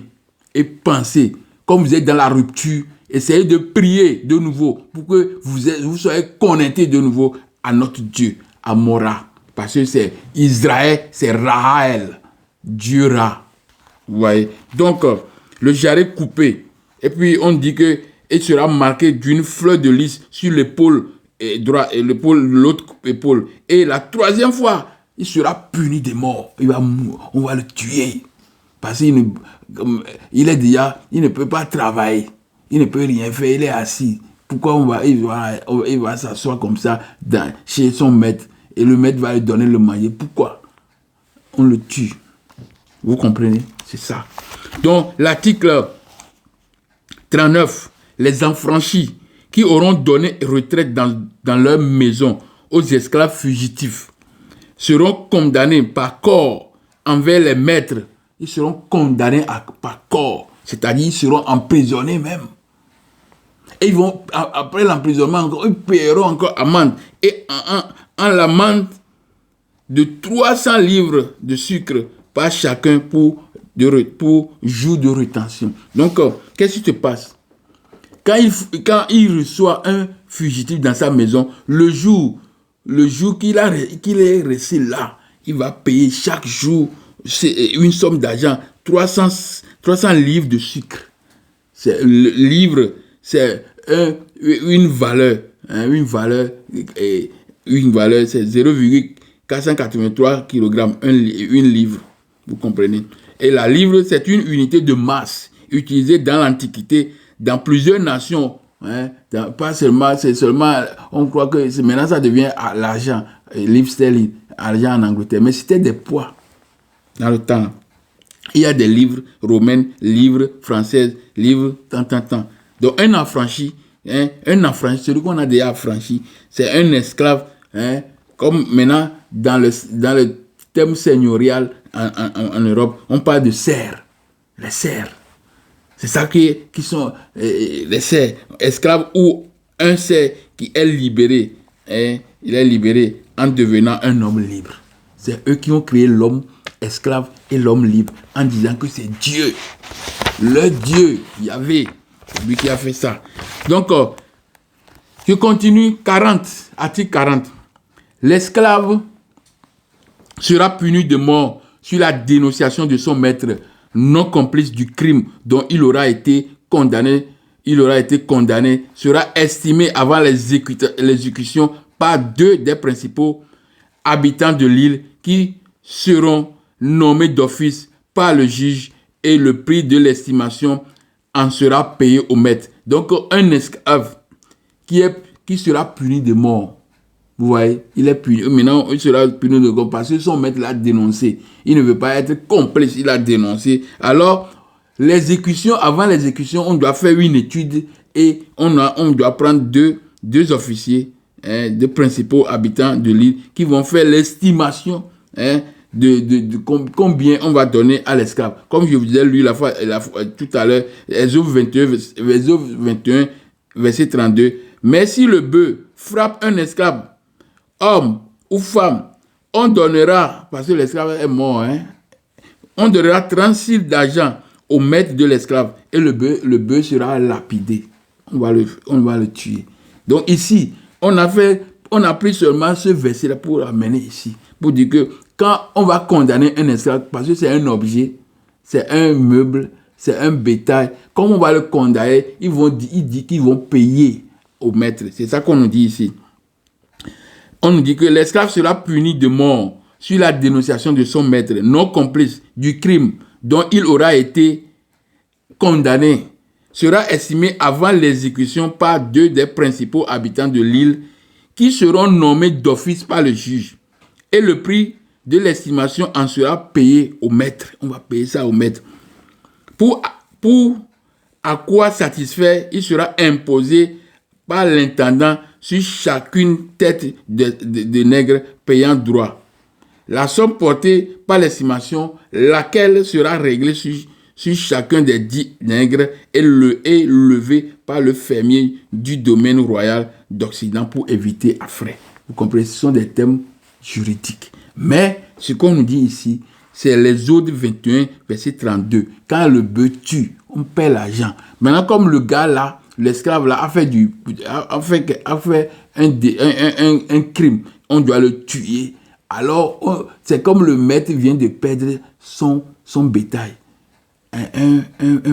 et pensez, comme vous êtes dans la rupture, essayez de prier de nouveau pour que vous soyez connectés de nouveau à notre Dieu, à Mora. Parce que c'est Israël, c'est Raël, Dieu Ra. Vous voyez? Donc, le jarret coupé. Et puis, on dit que il sera marqué d'une fleur de lys sur l'épaule droite et l'autre épaule. Et la troisième fois, il sera puni de mort. On va le tuer. Parce qu'il il ne peut pas travailler. Il ne peut rien faire. Il est assis. Pourquoi il va s'asseoir comme ça chez son maître et le maître va lui donner le manger? Pourquoi? On le tue. Vous comprenez? C'est ça. Donc, l'article 39, les affranchis qui auront donné retraite dans leur maison aux esclaves fugitifs seront condamnés par corps envers les maîtres. Ils seront condamnés par corps, c'est-à-dire ils seront emprisonnés même. Et ils vont, après l'emprisonnement, ils paieront encore amende. Et en l'amende de 300 livres de sucre par chacun pour jour de rétention. Donc, qu'est-ce qui se passe? Quand il reçoit un fugitif dans sa maison, le jour qu'il est resté là, il va payer chaque jour une somme d'argent, 300 livres de sucre. Le livre, c'est une valeur, c'est 0,483 kg, une livre. Vous comprenez? Et la livre, c'est une unité de masse utilisée dans l'Antiquité, dans plusieurs nations. Pas seulement, on croit que maintenant ça devient l'argent, livre sterling, argent en Angleterre, mais c'était des poids dans le temps. Il y a des livres romains, livres français, livres tant. Donc un affranchi, celui qu'on a déjà affranchi, c'est un esclave, comme maintenant dans le thème seigneurial en Europe, on parle de serfs, les serfs. C'est ça qui sont les serfs, esclaves ou un serf qui est libéré, il est libéré en devenant un homme libre. C'est eux qui ont créé l'homme esclave et l'homme libre en disant que c'est Dieu, le Dieu, Yahvé, c'est lui qui a fait ça. Donc, je continue, article 40. L'esclave sera puni de mort sur la dénonciation de son maître non complice du crime dont il aura été condamné, sera estimé avant l'exécution par 2 des principaux habitants de l'île qui seront nommés d'office par le juge et le prix de l'estimation en sera payé au maître. Donc, un esclave qui sera puni de mort. Vous voyez, il est puni. Maintenant, il sera puni de mort parce que son maître l'a dénoncé. Il ne veut pas être complice, il l'a dénoncé. Alors, avant l'exécution, on doit faire une étude et on doit prendre deux officiers, deux principaux habitants de l'île qui vont faire l'estimation de combien on va donner à l'esclave. Comme je vous disais, tout à l'heure, Exode 21, verset 32. Mais si le bœuf frappe un esclave, homme ou femme, on donnera, parce que l'esclave est mort, on donnera 30 cils d'argent au maître de l'esclave et le bœuf sera lapidé. On va le tuer. Donc ici, on a pris seulement ce verset-là pour amener ici, pour dire que quand on va condamner un esclave, parce que c'est un objet, c'est un meuble, c'est un bétail, comme on va le condamner, il dit qu'ils vont payer au maître. C'est ça qu'on nous dit ici. On nous dit que l'esclave sera puni de mort sur la dénonciation de son maître, non complice du crime dont il aura été condamné, sera estimé avant l'exécution par 2 des principaux habitants de l'île qui seront nommés d'office par le juge. Et le prix de l'estimation en sera payé au maître. On va payer ça au maître. Pour à quoi satisfaire, il sera imposé par l'intendant sur chacune tête de nègre payant droit. la somme portée par l'estimation, laquelle sera réglée sur chacun des 10 nègres est levée par le fermier du domaine royal d'Occident pour éviter à frais. Vous comprenez, ce sont des termes juridiques. Mais ce qu'on nous dit ici, c'est l'Exode 21, verset 32. Quand le bœuf tue, on paie l'argent. Maintenant, comme le gars là, l'esclave là, a fait un crime, on doit le tuer. Alors, c'est comme le maître vient de perdre son bétail. Un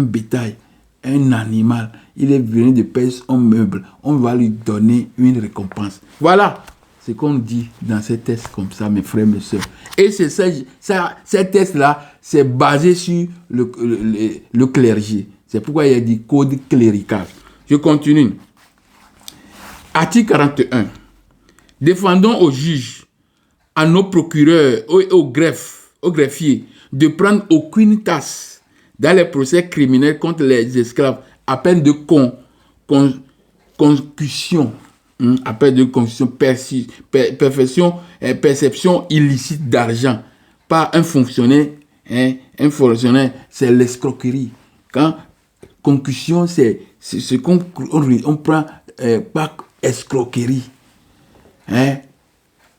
bétail, un animal. Il est venu de perdre son meuble. On va lui donner une récompense. Voilà ce qu'on dit dans ces textes comme ça, mes frères, mes soeurs. Et c'est ces textes-là, c'est basé sur le clergé. C'est pourquoi il y a dit code clérical. Je continue. Article 41. Défendons aux juges, à nos procureurs et aux greffiers de prendre aucune taxe dans les procès criminels contre les esclaves à peine de concussion. À peine de concussion, perception illicite d'argent par un fonctionnaire. C'est l'escroquerie. Quand concussion, c'est ce qu'on prend par escroquerie.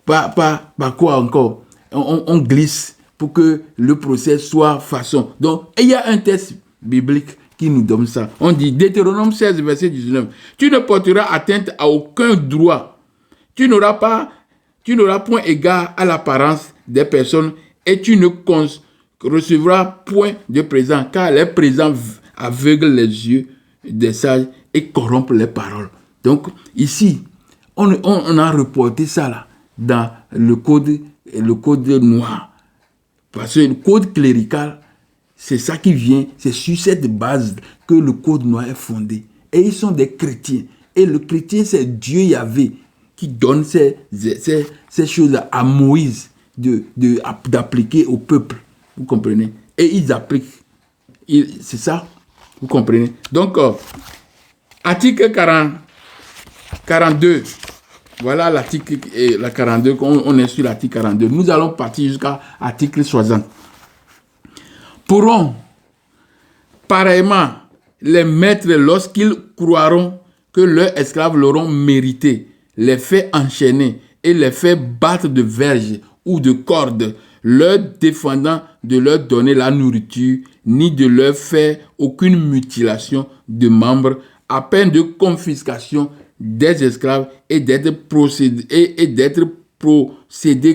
Par quoi encore? On glisse pour que le procès soit façon. Donc, il y a un texte biblique qui nous donne ça. On dit, Deutéronome 16, verset 19, tu ne porteras atteinte à aucun droit. Tu n'auras point égard à l'apparence des personnes et tu ne recevras point de présent, car les présents aveuglent les yeux des sages et corrompent les paroles. Donc, ici, on a reporté ça là, dans le code noir. Parce que le code clérical, c'est ça qui vient, c'est sur cette base que le code noir est fondé. Et ils sont des chrétiens. Et le chrétien, c'est Dieu Yahvé qui donne ces choses à Moïse d'appliquer au peuple. Vous comprenez? Et ils appliquent. C'est ça? Vous comprenez? Donc, article 42. Voilà l'article 42. On est sur l'article 42. Nous allons partir jusqu'à l'article 60. Pourront, pareillement, les maîtres, lorsqu'ils croiront que leurs esclaves l'auront mérité, les faire enchaîner et les faire battre de verges ou de cordes, leur défendant de leur donner la nourriture, ni de leur faire aucune mutilation de membres, à peine de confiscation des esclaves et d'être procédé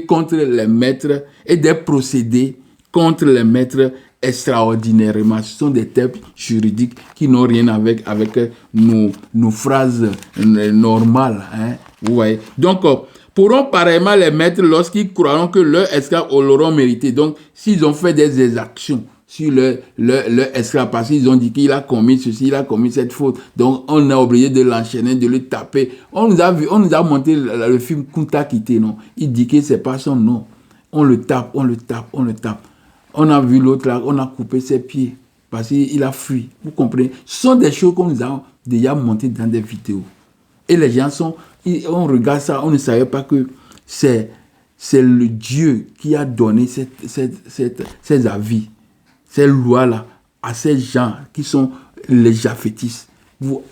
contre les maîtres et d'être procédé contre les maîtres extraordinairement. Ce sont des termes juridiques qui n'ont rien avec nos phrases normales. Vous voyez? Donc, pourront pareillement les maîtres lorsqu'ils croiront que leurs esclaves l'auront mérité. Donc, s'ils ont fait des exactions sur leur esclave, parce qu'ils ont dit qu'il a commis ceci, il a commis cette faute. Donc, on a obligé de l'enchaîner, de le taper. On nous a montré le film Kunta Kinte, non? Il dit que c'est pas son nom. On le tape. On a vu l'autre là, on a coupé ses pieds parce qu'il a fui. Vous comprenez? Ce sont des choses qu'on nous a déjà montées dans des vidéos. Et les gens on regarde ça, on ne savait pas que c'est le Dieu qui a donné ces avis, ces lois-là à ces gens qui sont les japhétistes. Vous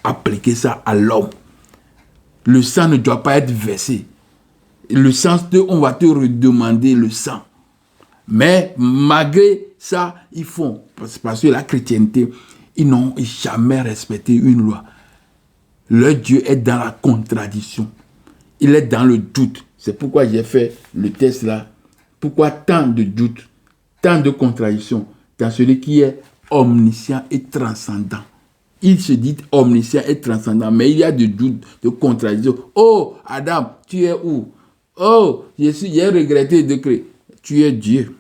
appliquez ça à l'homme. Le sang ne doit pas être versé. Le sang, on va te redemander le sang. Mais malgré ça, ils font. Parce que la chrétienté, ils n'ont jamais respecté une loi. Leur Dieu est dans la contradiction. Il est dans le doute. C'est pourquoi j'ai fait le test là. Pourquoi tant de doutes, tant de contradictions dans celui qui est omniscient et transcendant. Il se dit omniscient et transcendant, mais il y a des doutes, de contradictions. Oh, Adam, tu es où? Oh, j'ai regretté de créer. Tu es Dieu.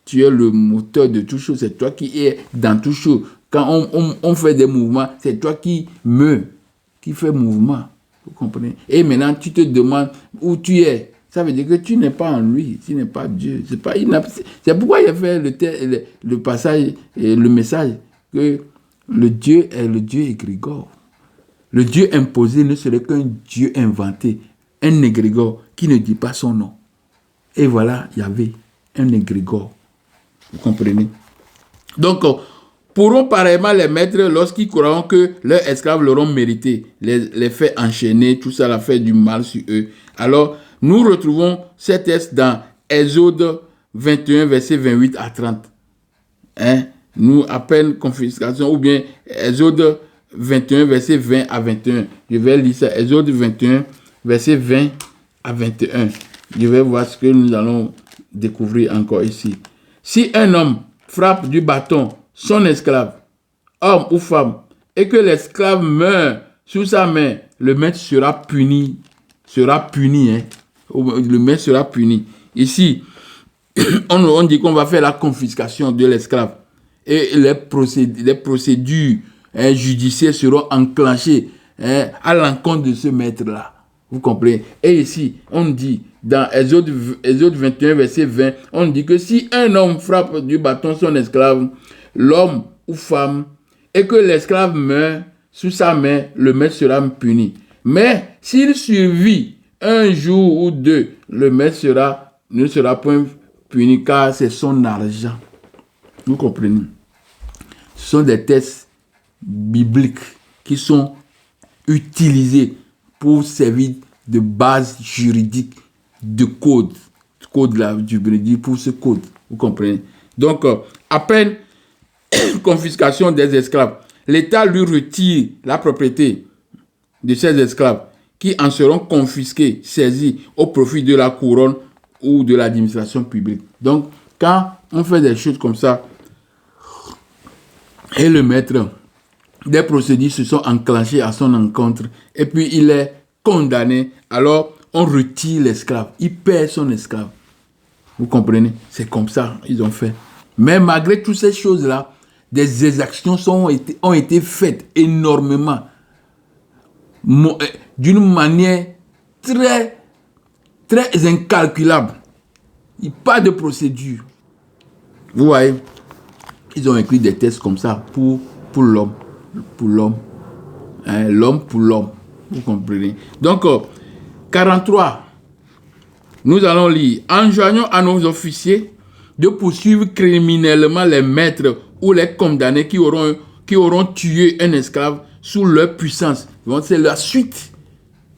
Tu es le moteur de tout chose. C'est toi qui es dans tout chose. Quand on fait des mouvements, c'est toi qui fait mouvement. Vous comprenez? Et maintenant, tu te demandes où tu es. Ça veut dire que tu n'es pas en lui. Tu n'es pas Dieu. C'est pourquoi il a fait le passage et le message que le Dieu est le Dieu égrégore. Le Dieu imposé ne serait qu'un Dieu inventé. Un égrégore qui ne dit pas son nom. Et voilà, il y avait un égrégore. Vous comprenez? Donc, pourront pareillement les maîtres, lorsqu'ils croiront que leurs esclaves l'auront mérité, les faits enchaîner, tout ça, la fait du mal sur eux. Alors, nous retrouvons ces textes dans Exode 21, verset 28 à 30. Hein? Nous, à peine confiscation, ou bien Exode 21, verset 20 à 21. Je vais lire ça. Exode 21, verset 20 à 21. Je vais voir ce que nous allons découvrir encore ici. Si un homme frappe du bâton son esclave, homme ou femme, et que l'esclave meurt sous sa main, le maître sera puni. Hein? Le maître sera puni. Ici, on dit qu'on va faire la confiscation de l'esclave. Et les procédures judiciaires seront enclenchées à l'encontre de ce maître-là. Vous comprenez? Et ici, on dit, dans Exode 21, verset 20, on dit que si un homme frappe du bâton son esclave, l'homme ou femme, et que l'esclave meurt sous sa main, le maître sera puni. Mais s'il survit un jour ou deux, le maître ne sera point puni car c'est son argent. Vous comprenez? Ce sont des textes bibliques qui sont utilisés pour servir de base juridique, de code juridique pour ce code. Vous comprenez? Donc, à peine confiscation des esclaves, l'État lui retire la propriété de ces esclaves qui en seront confisqués, saisis au profit de la couronne ou de l'administration publique. Donc, quand on fait des choses comme ça, et le maître, des procédures se sont enclenchées à son encontre, et puis il est condamné, alors on retire l'esclave, il perd son esclave. Vous comprenez? C'est comme ça ils ont fait. Mais malgré toutes ces choses-là, des exactions ont été faites énormément, d'une manière très, très incalculable. Il n'y a pas de procédure. Vous voyez, ils ont écrit des textes comme ça pour l'homme. Pour l'homme. Hein, l'homme pour l'homme. Vous comprenez? Donc, 43. Nous allons lire. Enjoignons à nos officiers de poursuivre criminellement les maîtres ou les condamnés qui auront tué un esclave sous leur puissance. Donc, c'est la suite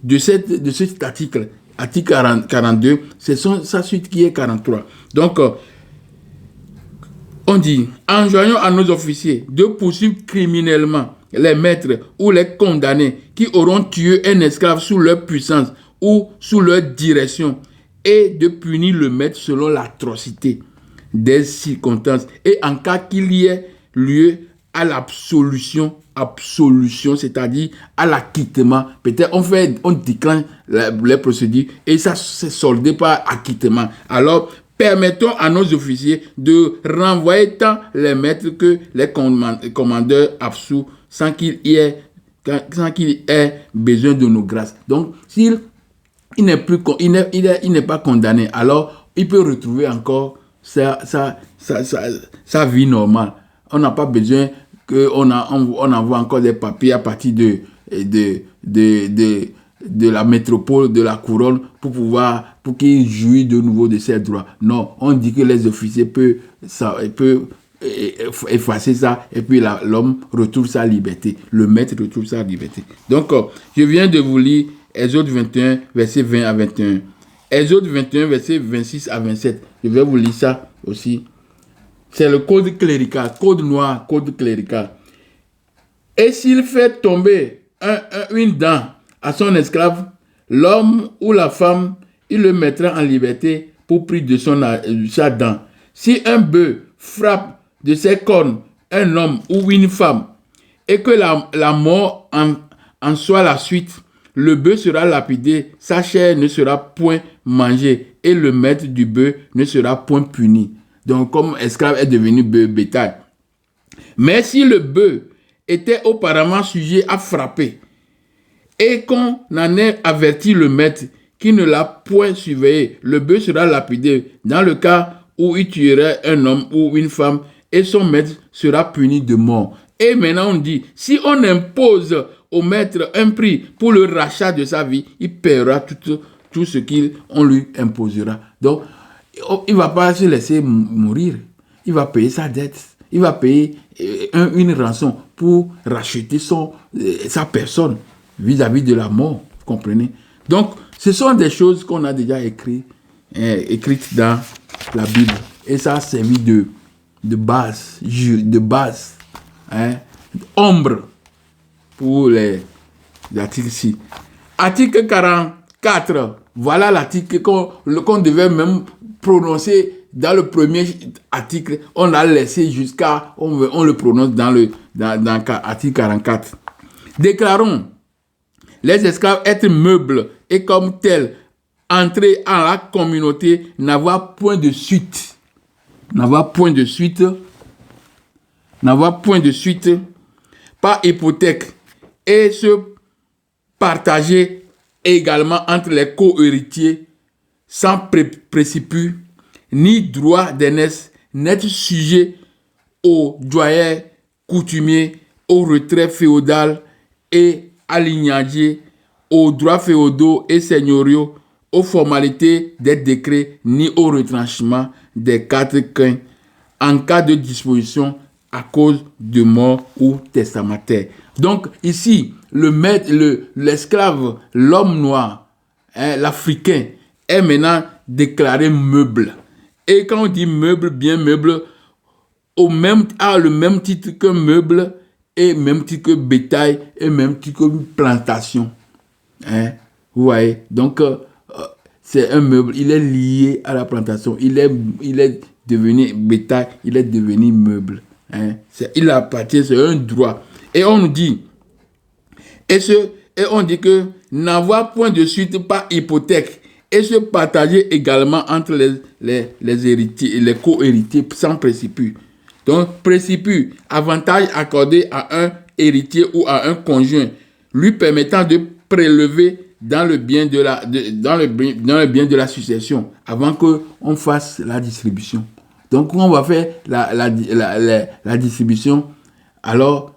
de cet article. Article 42, c'est sa suite qui est 43. Donc, on dit, enjoignons à nos officiers de poursuivre criminellement les maîtres ou les condamnés qui auront tué un esclave sous leur puissance ou sous leur direction et de punir le maître selon l'atrocité des circonstances et en cas qu'il y ait lieu à l'absolution, c'est-à-dire à l'acquittement. Peut-être on déclenche les procédures et ça s'est soldé par acquittement. Alors, permettons à nos officiers de renvoyer tant les maîtres que les commandeurs absous sans qu'il ait besoin de nos grâces. Donc, s'il n'est pas condamné, alors il peut retrouver encore sa vie normale. On n'a pas besoin qu'on envoie encore des papiers à partir de la métropole, de la couronne, pour qu'ils jouissent de nouveau de ses droits. Non, on dit que les officiers peuvent effacer ça et puis l'homme retrouve sa liberté. Le maître retrouve sa liberté. Donc, je viens de vous lire Exode 21, verset 20 à 21. Exode 21, verset 26 à 27. Je vais vous lire ça aussi. C'est le code clérical, code noir, code clérical. Et s'il fait tomber une dent à son esclave, l'homme ou la femme, il le mettra en liberté pour prix de sa dent. Si un bœuf frappe de ses cornes un homme ou une femme, et que la mort en soit la suite, le bœuf sera lapidé, sa chair ne sera point mangée, et le maître du bœuf ne sera point puni. Donc, comme esclave est devenu bétail. Mais si le bœuf était auparavant sujet à frapper, et qu'on en ait averti le maître qui ne l'a point surveillé, le bœuf sera lapidé dans le cas où il tuerait un homme ou une femme, et son maître sera puni de mort. Et maintenant on dit, si on impose au maître un prix pour le rachat de sa vie, il paiera tout ce qu'on lui imposera. Donc, il ne va pas se laisser mourir. Il va payer sa dette. Il va payer une rançon pour racheter sa personne vis-à-vis de la mort. Vous comprenez? Donc, ce sont des choses qu'on a déjà écrites dans la Bible. Et ça a servi de base, ombre pour les articles ici. Article 44, voilà l'article qu'on devait même prononcer dans le premier article. On l'a laissé jusqu'à, on le prononce dans l'article 44. Déclarons les esclaves être meubles et comme tels entrer en la communauté, n'avoir point de suite. N'avoir point de suite. Pas hypothèque et se partager également entre les co-héritiers sans préciput, ni droit d'aînesse, n'être sujet aux doyers coutumiers, au retrait féodal et alignagé, aux droits féodaux et seigneuriaux, aux formalités des décrets, ni au retranchement des quatre quins en cas de disposition à cause de mort ou testamentaire. Donc ici, l'esclave, l'homme noir, l'Africain, est maintenant déclaré meuble. Et quand on dit meuble, bien meuble, a le même titre que meuble, et même titre que bétail, et même titre que plantation. Vous voyez? Donc, c'est un meuble, il est lié à la plantation, il est devenu bétail, il est devenu meuble. Il appartient, c'est un droit. Et on nous dit, et on dit que n'avoir point de suite par hypothèque, et se partager également entre les héritiers, les co-héritiers sans préciput. Donc, préciput, avantage accordé à un héritier ou à un conjoint, lui permettant de prélever dans le bien dans le bien de la succession avant qu'on fasse la distribution. Donc, on va faire la distribution. Alors,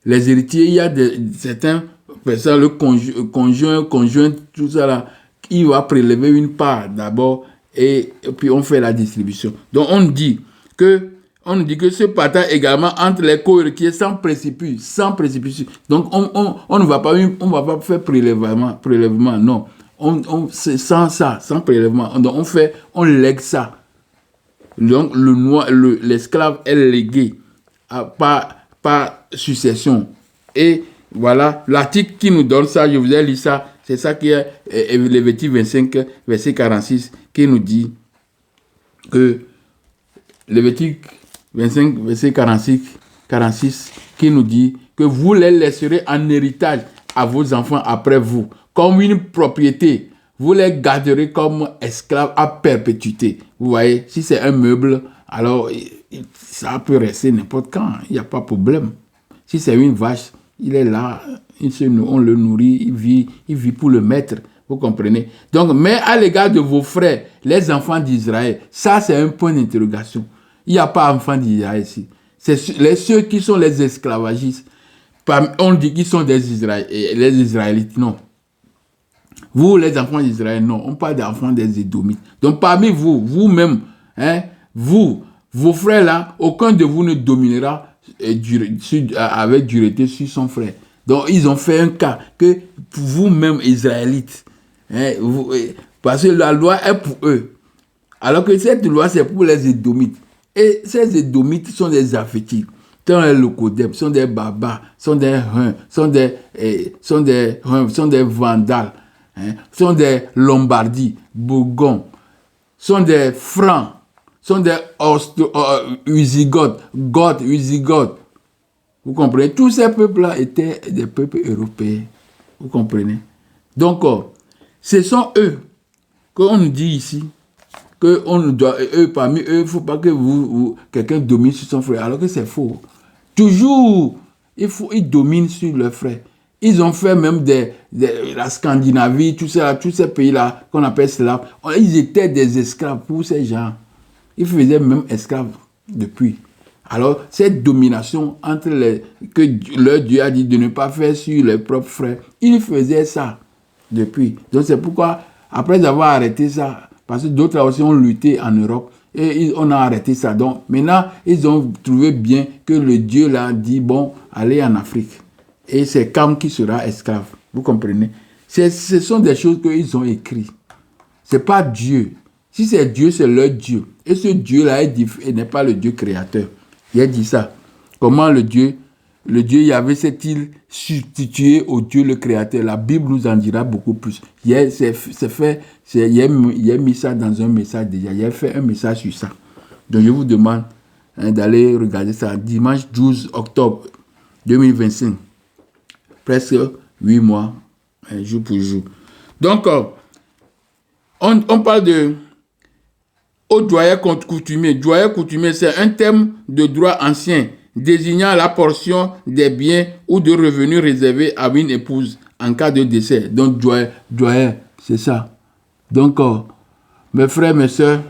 les héritiers, il y a certains personnes, le conjoint, tout ça là, il va prélever une part d'abord et puis on fait la distribution. Donc, on dit que ce partage également entre les co-héritiers sans précipice. Donc, on ne va pas faire prélèvement, non. C'est sans prélèvement. Donc, on lègue ça. Donc, l'esclave est légué par succession. Et voilà, l'article qui nous donne ça, je vous ai lu ça, c'est ça qui est Lévitique 25, verset 46, qui nous dit que Lévitique 25, verset 46, qui nous dit que vous les laisserez en héritage à vos enfants après vous, comme une propriété. Vous les garderez comme esclaves à perpétuité. Vous voyez, si c'est un meuble, alors ça peut rester n'importe quand, il n'y a pas de problème. Si c'est une vache, il est là, on le nourrit, il vit pour le maître. Vous comprenez? Donc, mais à l'égard de vos frères, les enfants d'Israël, ça c'est un point d'interrogation. Il n'y a pas d'enfants d'Israël ici. C'est ceux qui sont les esclavagistes. On dit qu'ils sont les Israélites, non. Vous, les enfants d'Israël, non. On parle d'enfants des Édomites. Donc, parmi vous, vous-même, vos frères là, aucun de vous ne dominera avec dureté sur son frère. Donc, ils ont fait un cas que vous-même, Israélites, parce que la loi est pour eux. Alors que cette loi, c'est pour les Édomites. Et ces Édomites sont des affectifs. Sont des Locodèbes, sont des Babas, sont des Huns, sont des Vandales, sont des Lombardis, Bourgogne, sont des Francs, sont des Wisigoths, Wisigoths. Vous comprenez? Tous ces peuples-là étaient des peuples européens. Vous comprenez? Donc, ce sont eux qu'on nous dit ici que parmi eux, il ne faut pas que quelqu'un domine sur son frère, alors que c'est faux. Toujours, ils dominent sur leur frère. Ils ont fait même la Scandinavie, tous ces pays-là qu'on appelle slaves. Ils étaient des esclaves pour ces gens. Ils faisaient même esclaves depuis. Alors, cette domination que leur Dieu a dit de ne pas faire sur leurs propres frères, ils faisaient ça depuis. Donc, c'est pourquoi, après avoir arrêté ça, Parce que d'autres aussi ont lutté en Europe et on a arrêté ça. Donc maintenant, ils ont trouvé bien que le Dieu là dit, bon, allez en Afrique. Et c'est Cam qui sera esclave. Vous comprenez? Ce sont des choses qu'ils ont écrites. Ce n'est pas Dieu. Si c'est Dieu, c'est leur Dieu. Et ce Dieu-là n'est pas le Dieu créateur. Il a dit ça. Comment le Dieu Yahvé s'est-il substitué au Dieu le créateur? La Bible nous en dira beaucoup plus. Il a mis ça dans un message déjà. Il a fait un message sur ça. Donc je vous demande d'aller regarder ça. Dimanche 12 octobre 2025. Presque 8 mois, jour pour jour. Donc, on parle de au doyen coutumier. Doyen coutumier, c'est un terme de droit ancien désignant la portion des biens ou de revenus réservés à une épouse en cas de décès. Donc, doyen, c'est ça. Donc, mes frères, mes soeurs,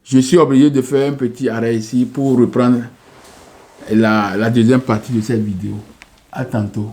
je suis obligé de faire un petit arrêt ici pour reprendre la deuxième partie de cette vidéo. À tantôt.